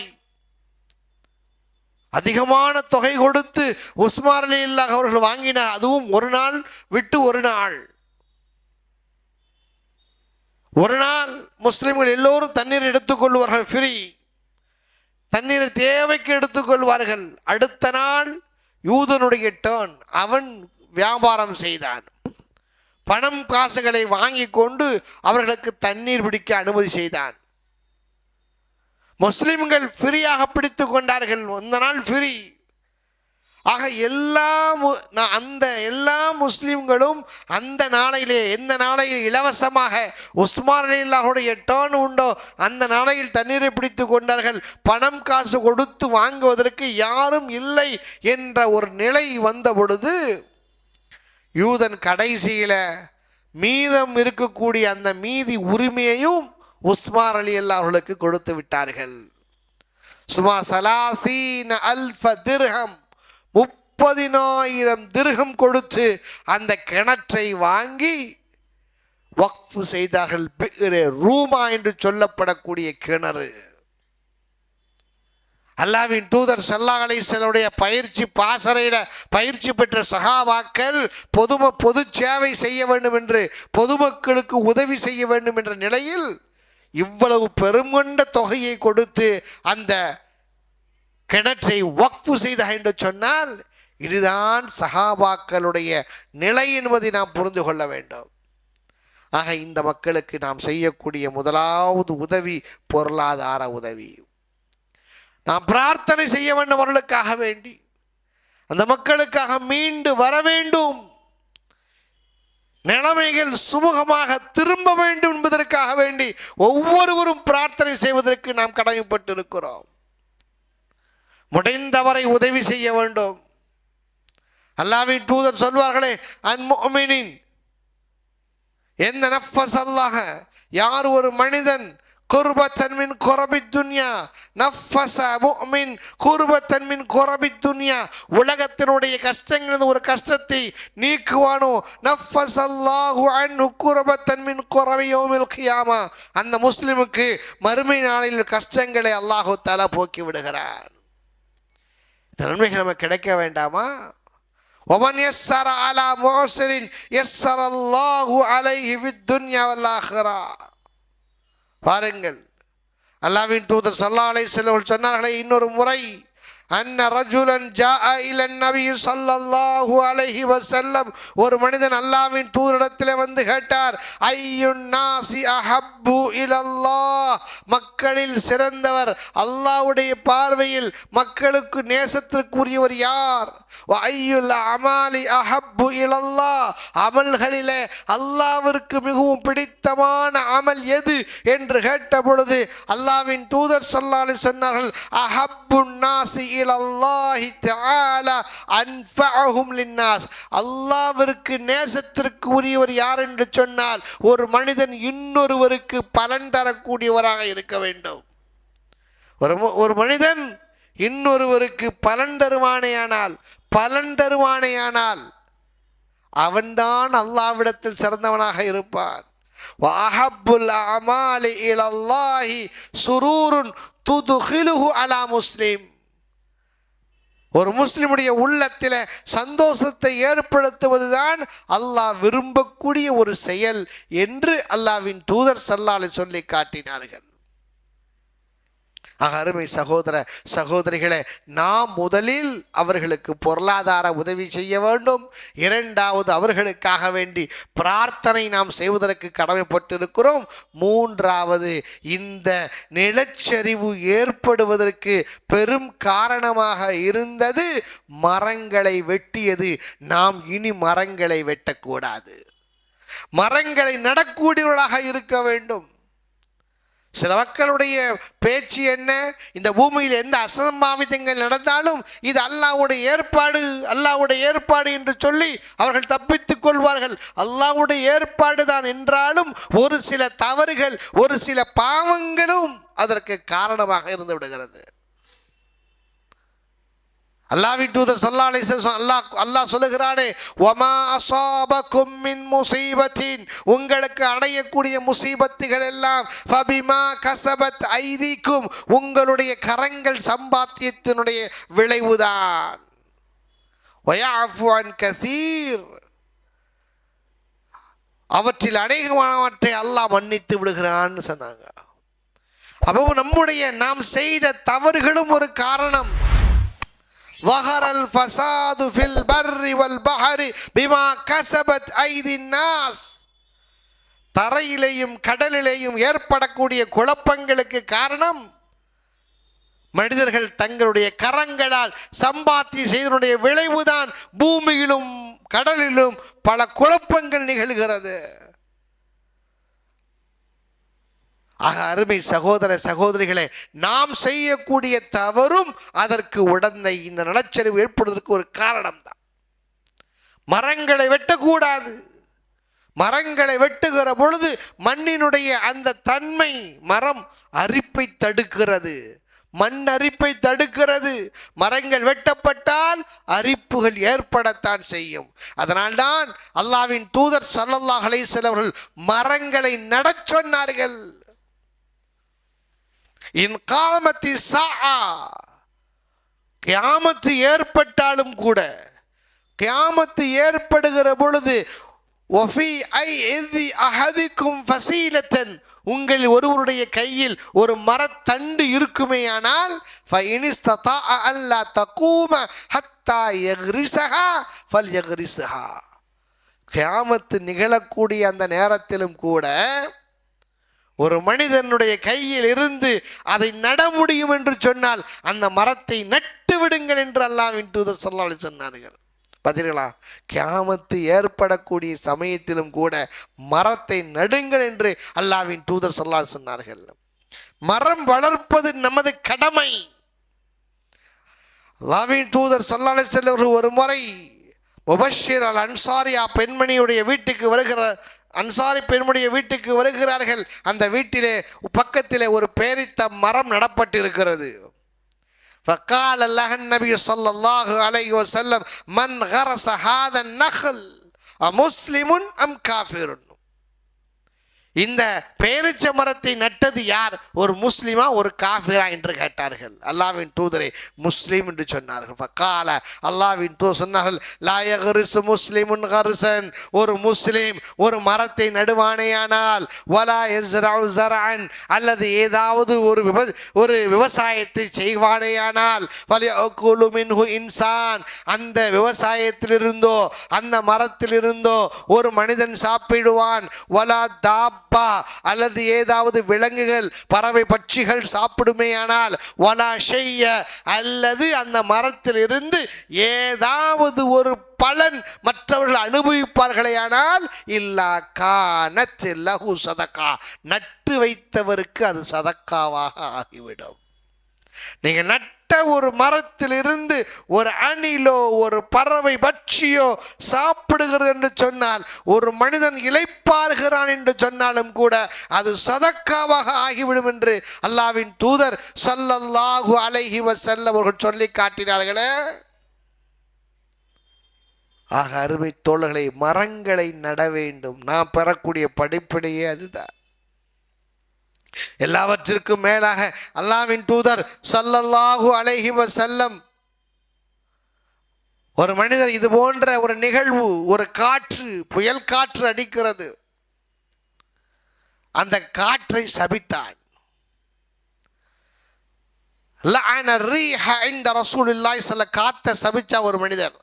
அதிகமான தொகை கொடுத்து உஸ்மான் ரலியல்லாஹு அவர்கள் வாங்கினார். அதுவும் ஒரு நாள் விட்டு ஒரு நாள். ஒரு நாள் முஸ்லிம்கள் எல்லோரும் தண்ணீர் எடுத்துக்கொள்வார்கள், ஃப்ரீ தண்ணீர் தேவைக்கு எடுத்துக்கொள்வார்கள். அடுத்த நாள் யூதனுடைய டர்ன், அவன் வியாபாரம் செய்தான். பணம் காசுகளை வாங்கி கொண்டு அவர்களுக்கு தண்ணீர் பிடிக்க அனுமதி செய்தான். முஸ்லிம்கள் ஃப்ரீயாக பிடித்து கொண்டார்கள். அந்த நாள் ஃப்ரீ. ஆக எல்லா முஸ்லிம்களும் அந்த நாளையிலே, எந்த நாளையில் இலவசமாக உஸ்மான் ரலியல்லாஹுடைய டர்ன் உண்டோ அந்த நாளையில் தண்ணீரை பிடித்து கொண்டார்கள். பணம் காசு கொடுத்து வாங்குவதற்கு யாரும் இல்லை என்ற ஒரு நிலை வந்த பொழுது யூதன் கடைசியில் மீதம் இருக்கக்கூடிய அந்த மீதி உரிமையையும் உஸ்மான் ரலியல்லாஹு அவர்களுக்கு கொடுத்து விட்டார்கள். சுமா 30,000 திர்ஹம், 30,000 திர்ஹம் கொடுத்து அந்த கிணற்றை வாங்கி வக்ஃப் செய்தார்கள். ரூமா என்று சொல்லப்படக்கூடிய கிணறு. அல்லாஹ்வின் தூதர் ஸல்லல்லாஹு அலைஹி வஸல்லம் பயிற்சி பாசறையில பயிற்சி பெற்ற சஹாபாக்கள் பொது சேவை செய்ய வேண்டும் என்று, பொதுமக்களுக்கு உதவி செய்ய வேண்டும் என்ற நிலையில் இவ்வளவு பெருங்கொண்ட தொகையை கொடுத்து அந்த கிணற்றை வக்ஃப் செய்தார் என்று சொன்னால் இதுதான் சஹாபாக்களுடைய நிலை என்பதை நாம் புரிந்து கொள்ள வேண்டும். ஆக இந்த மக்களுக்கு நாம் செய்யக்கூடிய முதலாவது உதவி பொருளாதார உதவி. நாம் பிரார்த்தனை செய்ய வேண்டும் அவர்களுக்காக வேண்டி, அந்த மக்களுக்காக மீண்டு வர வேண்டும், நிலைமைகள் சுமூகமாக திரும்ப வேண்டும் என்பதற்காக வேண்டி ஒவ்வொருவரும் பிரார்த்தனை செய்வதற்கு நாம் கடமைப்பட்டு இருக்கிறோம். முடிந்தவரை உதவி செய்ய வேண்டும். அல்லாஹ்வின் தூதர் சொல்வார்களே, அன் முஃமினின் எந்த நஃபஸ் அல்லாஹ், யார் ஒரு மனிதன் குர்பத்தன் மின் குரபி துன்யா, நஃபஸ முஃமின் குர்பத்தன் மின் குரபி துன்யா, உலகத்தினுடைய கஷ்டங்கள் ஒரு கஷ்டத்தை நீக்குவானோ, நஃபஸ் அல்லாஹு அன்ஹு குர்பத்தன் மின் குரபி யௌமில் கியாமா, அந்த முஸ்லிமுக்கு மறுமை நாளில் கஷ்டங்களை அல்லாஹு தஆலா போக்கி விடுகிறார். இந்த நன்மைகள் நமக்கு கிடைக்க வேண்டாமா? ومن يسر على معسر يسر الله عليه في الدنيا والآخرة. பாருங்கள், அல்லாஹ்வின் தூதர் ஸல்லல்லாஹு அலைஹி வஸல்லம் சொன்னார்களே இன்னொரு முறை, அன்ன ரஜுலன் ஜாஅ இலன் நபி ஸல்லல்லாஹு அலைஹி வஸல்லம், ஒரு மனிதன் அல்லாஹ்வின் தூதரிடத்திலே வந்து கேட்டார், ஐயுன் நாசி அஹப்பு இலல்லாஹ், மக்களில் சிறந்தவர் அல்லாஹ்வுடைய பார்வையில் மக்களுக்கு நேசத்திற்குரியவர் யார்? ஐயுல் அமாலி அஹப்பு இலல்லாஹ், அமல்களிலே அல்லாஹ்விற்கு மிகவும் பிடித்தமான அமல் எது என்று கேட்ட பொழுது அல்லாஹ்வின் தூதர் ஸல்லல்லாஹு அலைஹி சொன்னார்கள், அஹப்புன் நாசி இலல்லாஹி தஆலா அன்ஃபஅஹும் லின்னாஸ், அல்லாஹ்விற்கு நேசத்திற்கு உரியவர் யார் என்று சொன்னால் ஒரு மனிதன் இன்னொருவருக்கு பலன் தரக்கூடியவராக இருக்க வேண்டும். ஒரு மனிதன் இன்னொருவருக்கு பலன் தருவானேயானால் அவன்தான் அல்லாஹ்விடத்தில் சிறந்தவனாக இருப்பான். வஅஹப்புல் அமாலி இலல்லாஹி சுரூருன் துதுகிலுஹு அலா முஸ்லிம், ஒரு முஸ்லிமுடைய உள்ளத்தில் சந்தோஷத்தை ஏற்படுத்துவதுதான் அல்லாஹ் விரும்பக்கூடிய ஒரு செயல் என்று அல்லாஹ்வின் தூதர் ஸல்லல்லாஹு அலைஹி சொல்லி காட்டினார்கள். அருமை சகோதர சகோதரிகளே, நாம் முதலில் அவர்களுக்கு பொருளாதார உதவி செய்ய வேண்டும். இரண்டாவது, அவர்களுக்காக வேண்டி பிரார்த்தனை நாம் செய்வதற்கு கடமைப்பட்டிருக்கிறோம். மூன்றாவது, இந்த நிலச்சரிவு ஏற்படுவதற்கு பெரும் காரணமாக இருந்தது மரங்களை வெட்டியது. நாம் இனி மரங்களை வெட்டக்கூடாது, மரங்களை நடக்கூடியவர்களாக இருக்க வேண்டும். சில மக்களுடைய பேச்சு என்ன, இந்த பூமியில் எந்த அசம்பாவிதங்கள் நடந்தாலும் இது அல்லாஹ்வுடைய ஏற்பாடு என்று சொல்லி அவர்கள் தப்பித்துக் கொள்வார்கள். அல்லாஹ்வுடைய ஏற்பாடு தான் என்றாலும் ஒரு சில தவறுகள், ஒரு சில பாவங்களும் அதற்கு காரணமாக இருந்து விடுகிறது. அல்லாஹ்வின் தூதர் ஸல்லல்லாஹு அலைஹி வஸல்லம் அல்லாஹ் சொல்லுகிறானே, வமா அஸாபகும் மின் முஸீபத்தின், உங்களுக்கு அடையக்கூடிய முசீபத்துகள் எல்லாம் ஃபபிமா கஸபத் ஐதீக்கும், உங்களுடைய கரங்கள் சம்பாத்தியத்தினுடைய விளைவுதான். வயஃபு அன் கஸீர், அவற்றில் அநேகமானவற்றை அல்லாஹ் மன்னித்து விடுகிறான்னு சொன்னாங்க. அப்போ நம்முடைய நாம் செய்த தவறுகளும் ஒரு காரணம். வஹரல் ஃபஸாது ஃபில் பர்ரி வல் பஹரி பிமா கஸபத் ஐதின் நாஸ், தரையிலேயும் கடலிலேயும் ஏற்படக்கூடிய குழப்பங்களுக்கு காரணம் மனிதர்கள் தங்களுடைய கரங்களால் சம்பாத்தி செய்தனுடைய விளைவுதான். பூமியிலும் கடலிலும் பல குழப்பங்கள் நிகழ்கிறது. ஆக அருமை சகோதர சகோதரிகளே, நாம் செய்யக்கூடிய தவறும் அதற்கு உடந்தை இந்த நிலச்சரிவு ஏற்படுவதற்கு ஒரு காரணம் தான். மரங்களை வெட்டக்கூடாது. மரங்களை வெட்டுகிற பொழுது மண்ணினுடைய அந்த தன்மை, மரம் அரிப்பை தடுக்கிறது, மண் அரிப்பை தடுக்கிறது. மரங்கள் வெட்டப்பட்டால் அரிப்புகள் ஏற்படத்தான் செய்யும். அதனால்தான் அல்லாஹ்வின் தூதர் ஸல்லல்லாஹு அலைஹி வஸல்லம் அவர்கள் மரங்களை நடச் சொன்னார்கள். இன் காமத்தி ஸாஅ, கியாமத்து ஏற்பட்டாலும் கூட, கியாமத்து ஏற்படுகிற பொழுது வஃபி ஐதி அஹதிக்கும் ஃபஸீலத்தன், உங்கள் ஒருவருடைய கையில் ஒரு மரத்தண்டு இருக்குமேயானால் ஃபஇனிஸ்ததாஅ அல்லா தகூம ஹத்தா யக்ரிஸஹா ஃபல்யக்ரிஸஹா, கியாமத்து நிகழக்கூடிய அந்த நேரத்திலும் கூட ஒரு மனிதனுடைய கையில் இருந்து அதை நட முடியும் என்று சொன்னால் அந்த மரத்தை நட்டு விடுங்கள் என்று அல்லாஹ்வின் தூதர் ஸல்லல்லாஹு அலைஹி வஸல்லம் சொன்னார்கள். பார்த்தீர்களா, கியாமத்து ஏற்படக்கூடிய சமயத்திலும் கூட மரத்தை நடுங்கள் என்று அல்லாஹ்வின் தூதர் ஸல்லல்லாஹு அலைஹி வஸல்லம் சொன்னார்கள். மரம் வளர்ப்பது நமது கடமை. அல்லாஹ்வின் தூதர் ஸல்லல்லாஹு அலைஹி வஸல்லம் ஒரு முறை முபஷ்ஷிர் அல் அன்சாரியா பெண்மணியுடைய வீட்டுக்கு வருகிற அன்சாரி பெண்மணிய வீட்டுக்கு வருகிறார்கள். அந்த வீட்டிலே பக்கத்திலே ஒரு பேரித்த மரம் நடப்பட்டு இருக்கிறது. فقال الله النبي صلى الله عليه وسلم من غرس هذا النخل أمسلم أم كافر, இந்த பேரிச்ச மரத்தை நட்டது யார், ஒரு முஸ்லிமா ஒரு காஃபிரா என்று கேட்டார்கள். அல்லாஹ்வின் தூதரே முஸ்லிம் என்று சொன்னார்கள். ஃபகால, அல்லாஹ்வின் தூதர் சொன்னார்கள், லா யக்ரிசு முஸ்லிமுன் கர்சன், ஒரு முஸ்லிம் ஒரு மரத்தை நடுவானேயானால், வலா யஸ்ரஉ ஸரஅன், அல்லது ஏதாவது ஒரு விவசாயத்தை செய்வானேயானால், ஃபல்யஅகுலு மின்ஹு இன்சான், அந்த விவசாயத்திலிருந்தோ அந்த மரத்திலிருந்தோ ஒரு மனிதன் சாப்பிடுவான். வலா தாப், அல்லது ஏதாவது விலங்குகள் பறவை பட்சிகள் சாப்பிடுமேயானால், வலா ஷைய, அல்லது அந்த மரத்தில் இருந்து ஏதாவது ஒரு பலன் மற்றவர்கள் அனுபவிப்பார்களேயானால், இல்லா கானத் லஹு சதகா, நட்டு வைத்தவருக்கு அது சதக்காவாக ஆகிவிடும். நீங்க நட்ட ஒரு மரத்திலிருந்து ஒரு அணிலோ ஒரு பறவை பட்சியோ சாப்பிடுகிறது என்று சொன்னால், ஒரு மனிதன் இளைப்பாறுகிறான் என்று சொன்னாலும் கூட அது சதக்காவாக ஆகிவிடும் என்று அல்லாஹ்வின் தூதர் ஸல்லல்லாஹு அலைஹி வஸல்லம் அவர்கள் சொல்லி காட்டினார்களே. ஆக அருமை தோழர்களை, மரங்களை நட வேண்டும். நாம் பெறக்கூடிய படிப்பினையே அதுதான். எல்லாவற்றிற்கும் மேலாக அல்லாஹ்வின் தூதர் ஸல்லல்லாஹு அலைஹி வஸல்லம், ஒரு மனிதர் இது போன்ற ஒரு நிகழ்வு, ஒரு காற்று, புயல் காற்று அடிக்கிறது, அந்த காற்றை சபித்தான். லஅன ரீஹ இன்த ரசூலுல்லாஹி ஸல்லல்லாஹு, காற்றை சபிச்சா ஒரு மனிதர்.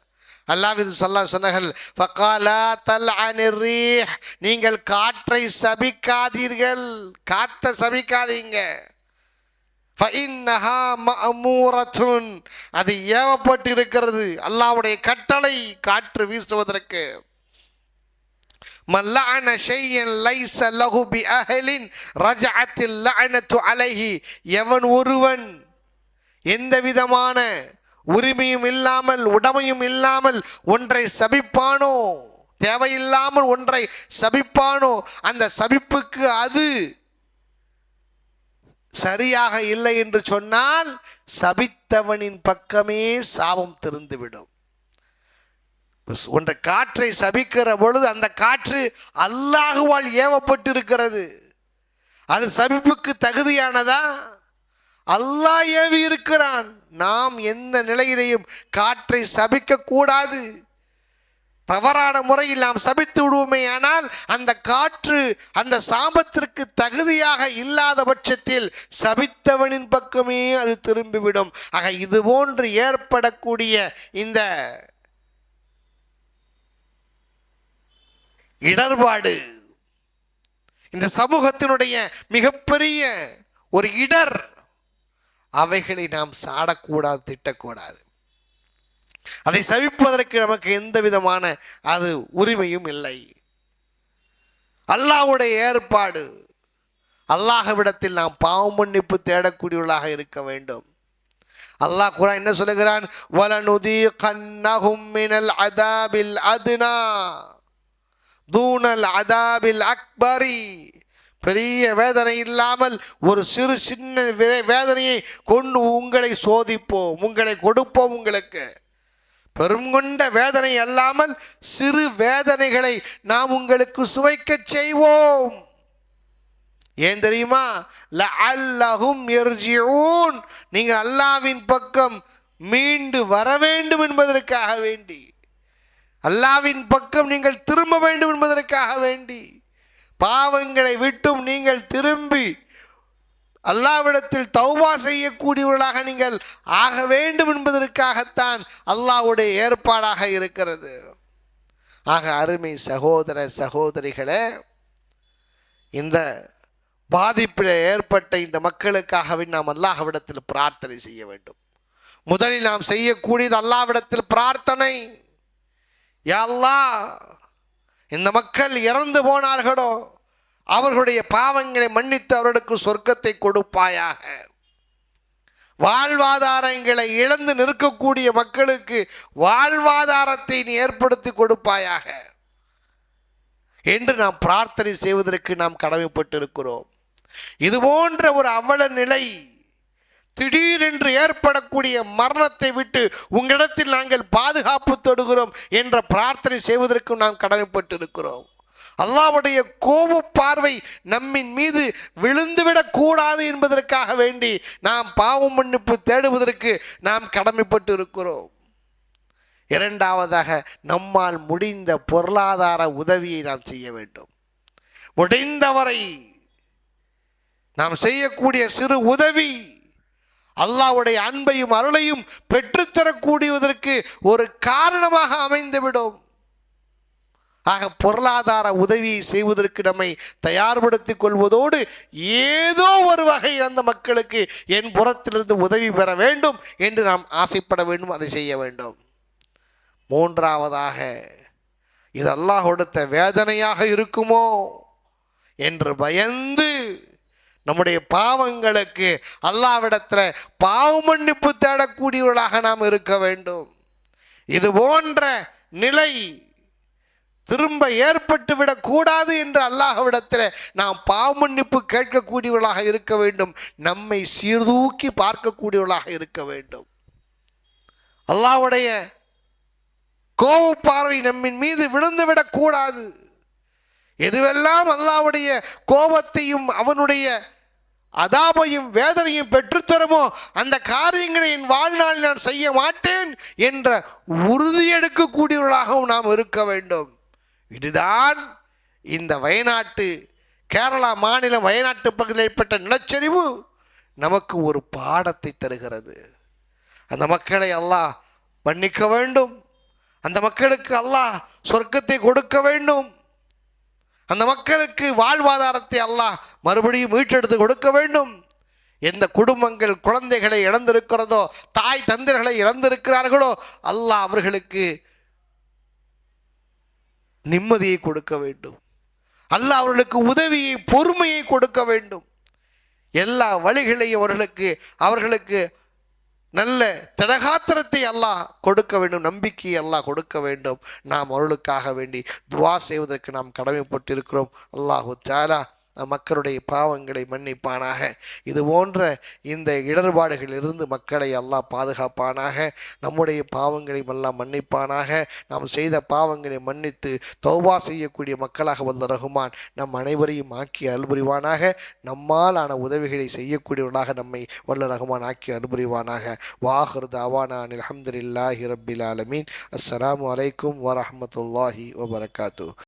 அல்லாஹ்வின் ஸல்லல்லாஹு சொன்னார்கள், ஃபகாலா தல்அனிர் ரீஹ், நீங்கள் காற்றை சபிக்காதீர்கள், காற்றை சபிக்காதீங்க. ஃபஇன்னஹா மஅமூரத்துன், அது ஏவப்பட்டு இருக்கிறது, அல்லாஹ்வுடைய கட்டளை காற்று வீசுவதற்கு. மன் லஅன ஷையன் லைஸ லஹு பிஅஹலின் ரஜஅத்தில் லஅனத்து அலைஹி, எவன் ஒருவன் எந்த விதமான உரிமையும் இல்லாமல் உடமையும் இல்லாமல் ஒன்றை சபிப்பானோ, தேவையில்லாமல் ஒன்றை சபிப்பானோ, அந்த சபிப்புக்கு அது சரியாக இல்லை என்று சொன்னால் சபித்தவனின் பக்கமே சாபம் திருந்துவிடும். ஒன்றை காற்றை சபிக்கிற பொழுது அந்த காற்று அல்லாஹுவால் ஏவப்பட்டிருக்கிறது. அது சபிப்புக்கு தகுதியானதா? அல்லாஹ் ஏவி இருக்கிறான். நாம் எந்த நிலையிலையும் காற்றை சபிக்க கூடாது. தவறான முறையில் நாம் சபித்து விடுவோமே ஆனால் அந்த காற்று அந்த சாபத்திற்கு தகுதியாக இல்லாத பட்சத்தில் சபித்தவனின் பக்கமே அது திரும்பிவிடும். ஆக இது போன்று ஏற்படக்கூடிய இந்த இடர்பாடு இந்த சமூகத்தினுடைய மிகப்பெரிய ஒரு இடர். அவைகளை நாம் சாடக்கூடாது, திட்டக்கூடாது. அதை சவிப்பதற்கு நமக்கு எந்த விதமான அது உரிமையும் இல்லை. அல்லாஹ்வுடைய ஏற்பாடு. அல்லாஹ்விடத்தில் நாம் பாவ மன்னிப்பு தேடக்கூடியவர்களாக இருக்க வேண்டும். அல்லாஹ் குர்ஆன் என்ன சொல்லுகிறான்? வலனுதீகன்னஹும் மினல் அதாபில் அத்னா தூனல் அதாபில் அக்பரி. பெரிய வேதனை இல்லாமல் ஒரு சின்ன வேதனையை கொண்டு உங்களை சோதிப்போம், உங்களை கொடுப்போம். உங்களுக்கு பெருங்கொண்ட வேதனை அல்லாமல் சிறு வேதனைகளை நாம் உங்களுக்கு சுவைக்க செய்வோம். ஏன் தெரியுமா? லஅல்லஹும் யர்ஜிஊன். நீங்கள் அல்லாஹ்வின் பக்கம் மீண்டு வர வேண்டும் என்பதற்காக வேண்டி, அல்லாஹ்வின் பக்கம் நீங்கள் திரும்ப வேண்டும் என்பதற்காக வேண்டி, பாவங்களை விட்டும் நீங்கள் திரும்பி அல்லாஹ்விடத்தில் தௌபா செய்யக்கூடியவர்களாக நீங்கள் ஆக வேண்டும் என்பதற்காகத்தான் அல்லாஹ்வுடைய ஏற்பாடாக இருக்கிறது. ஆக அருமை சகோதர சகோதரிகளே, இந்த பாதிப்பில் ஏற்பட்ட இந்த மக்களுக்காகவே நாம் அல்லாஹ்விடத்தில் பிரார்த்தனை செய்ய வேண்டும். முதலில் நாம் செய்யக்கூடியது அல்லாஹ்விடத்தில் பிரார்த்தனை. யா அல்லாஹ், இந்த மக்கள் இறந்து போனார்களோ அவர்களுடைய பாவங்களை மன்னித்து அவர்களுக்கு சொர்க்கத்தை கொடுப்பாயாக. வாழ்வாதாரங்களை இழந்து நிற்கக்கூடிய மக்களுக்கு வாழ்வாதாரத்தை நீ ஏற்படுத்தி கொடுப்பாயாக என்று நாம் பிரார்த்தனை செய்வதற்கு நாம் கடமைப்பட்டிருக்கிறோம். இது போன்ற ஒரு அவல நிலை திடீரென்று ஏற்படக்கூடிய மரணத்தை விட்டு உங்களிடத்தில் நாங்கள் பாதுகாப்பு தொடுகிறோம் என்ற பிரார்த்தனை செய்வதற்கு நாம் கடமைப்பட்டிருக்கிறோம். அல்லாஹ்வுடைய கோப பார்வை நம்மின் மீது விழுந்துவிடக் கூடாது என்பதற்காக வேண்டி நாம் பாவ மன்னிப்பு தேடுவதற்கு நாம் கடமைப்பட்டு இருக்கிறோம். இரண்டாவதாக, நம்மால் முடிந்த பொருளாதார உதவியை நாம் செய்ய வேண்டும். முடிந்தவரை நாம் செய்யக்கூடிய சிறு உதவி அல்லாஹ்வுடைய அன்பையும் அருளையும் பெற்றுத்தரக்கூடியதற்கு ஒரு காரணமாக அமைந்துவிடும். ஆக பொருளாதார உதவியை செய்வதற்கு நம்மை தயார்படுத்திக் கொள்வதோடு ஏதோ ஒரு வகையில் அந்த மக்களுக்கு என் புறத்திலிருந்து உதவி பெற வேண்டும் என்று நாம் ஆசைப்பட வேண்டும், அதை செய்ய வேண்டும். மூன்றாவதாக, இது அல்லாஹ் கொடுத்த வேதனையாக இருக்குமோ என்று பயந்து நம்முடைய பாவங்களுக்கு அல்லாஹ்விடத்தில் பாவ மன்னிப்பு தேடக்கூடியவர்களாக நாம் இருக்க வேண்டும். இது போன்ற நிலை திரும்ப ஏற்பட்டு விடக்கூடாது என்று அல்லாஹ்விடத்தில் நாம் பாவ மன்னிப்பு கேட்கக்கூடியவர்களாக இருக்க வேண்டும். நம்மை சீர்தூக்கி பார்க்கக்கூடியவர்களாக இருக்க வேண்டும். அல்லாஹ்வுடைய கோப பார்வை நம்மின் மீது விழுந்துவிடக் கூடாது. எதுவெல்லாம் அல்லாஹ்வுடைய கோபத்தையும் அவனுடைய அதாபையும் வேதனையும் பெற்றுத்தருமோ அந்த காரியங்களை என் வாழ்நாளில் நான் செய்ய மாட்டேன் என்ற உறுதியெடுக்கக்கூடியவர்களாகவும் நாம் இருக்க வேண்டும். இதுதான் இந்த வயநாட்டு கேரளா மாநிலம் வயநாட்டு பகுதியில் ஏற்பட்ட நிலச்சரிவு நமக்கு ஒரு பாடத்தை தருகிறது. அந்த மக்களை அல்லாஹ் மன்னிக்க வேண்டும். அந்த மக்களுக்கு அல்லாஹ் சொர்க்கத்தை கொடுக்க வேண்டும். அந்த மக்களுக்கு வாழ்வாதாரத்தை அல்லாஹ் மறுபடியும் மீட்டெடுத்து கொடுக்க வேண்டும். எந்த குடும்பங்கள் குழந்தைகளை இழந்திருக்கிறதோ, தாய் தந்தைகளை இழந்திருக்கிறார்களோ, அல்லாஹ் அவர்களுக்கு நிம்மதியை கொடுக்க வேண்டும். அல்லாஹ் அவர்களுக்கு உதவியை பொறுமையை கொடுக்க வேண்டும். எல்லா வழிகளையும் அவர்களுக்கு நல்ல திடகாத்திரத்தை அல்லாஹ் கொடுக்க வேண்டும், நம்பிக்கையை அல்லாஹ் கொடுக்க வேண்டும். நாம் அவர்களுக்காக வேண்டி துவா செய்வதற்கு நாம் கடமைப்பட்டிருக்கிறோம். அல்லாஹு தஆலா மக்களுடைய பாவங்களை மன்னிப்பானாக. இது போன்ற இந்த இடர்பாடுகளிலிருந்து மக்களை அல்லாஹ் பாதுகாப்பானாக. நம்முடைய பாவங்களை எல்லாம் மன்னிப்பானாக. நாம் செய்த பாவங்களை மன்னித்து தௌபா செய்யக்கூடிய மக்களாக வல்ல ரஹ்மான் நம் அனைவரையும் ஆக்கி அருள்புரிவானாக. நம்மால் ஆன உதவிகளை செய்யக்கூடியவர்களாக நம்மை வல்ல ரஹ்மான் ஆக்கி அருள்புரிவானாக. வாஹிர் தஅவானா அல்ஹம்துலில்லாஹி ரப்பில் ஆலமீன். அஸ்ஸலாமு அலைக்கும் வரஹ்மத்துல்லாஹி வபரகாத்துஹு.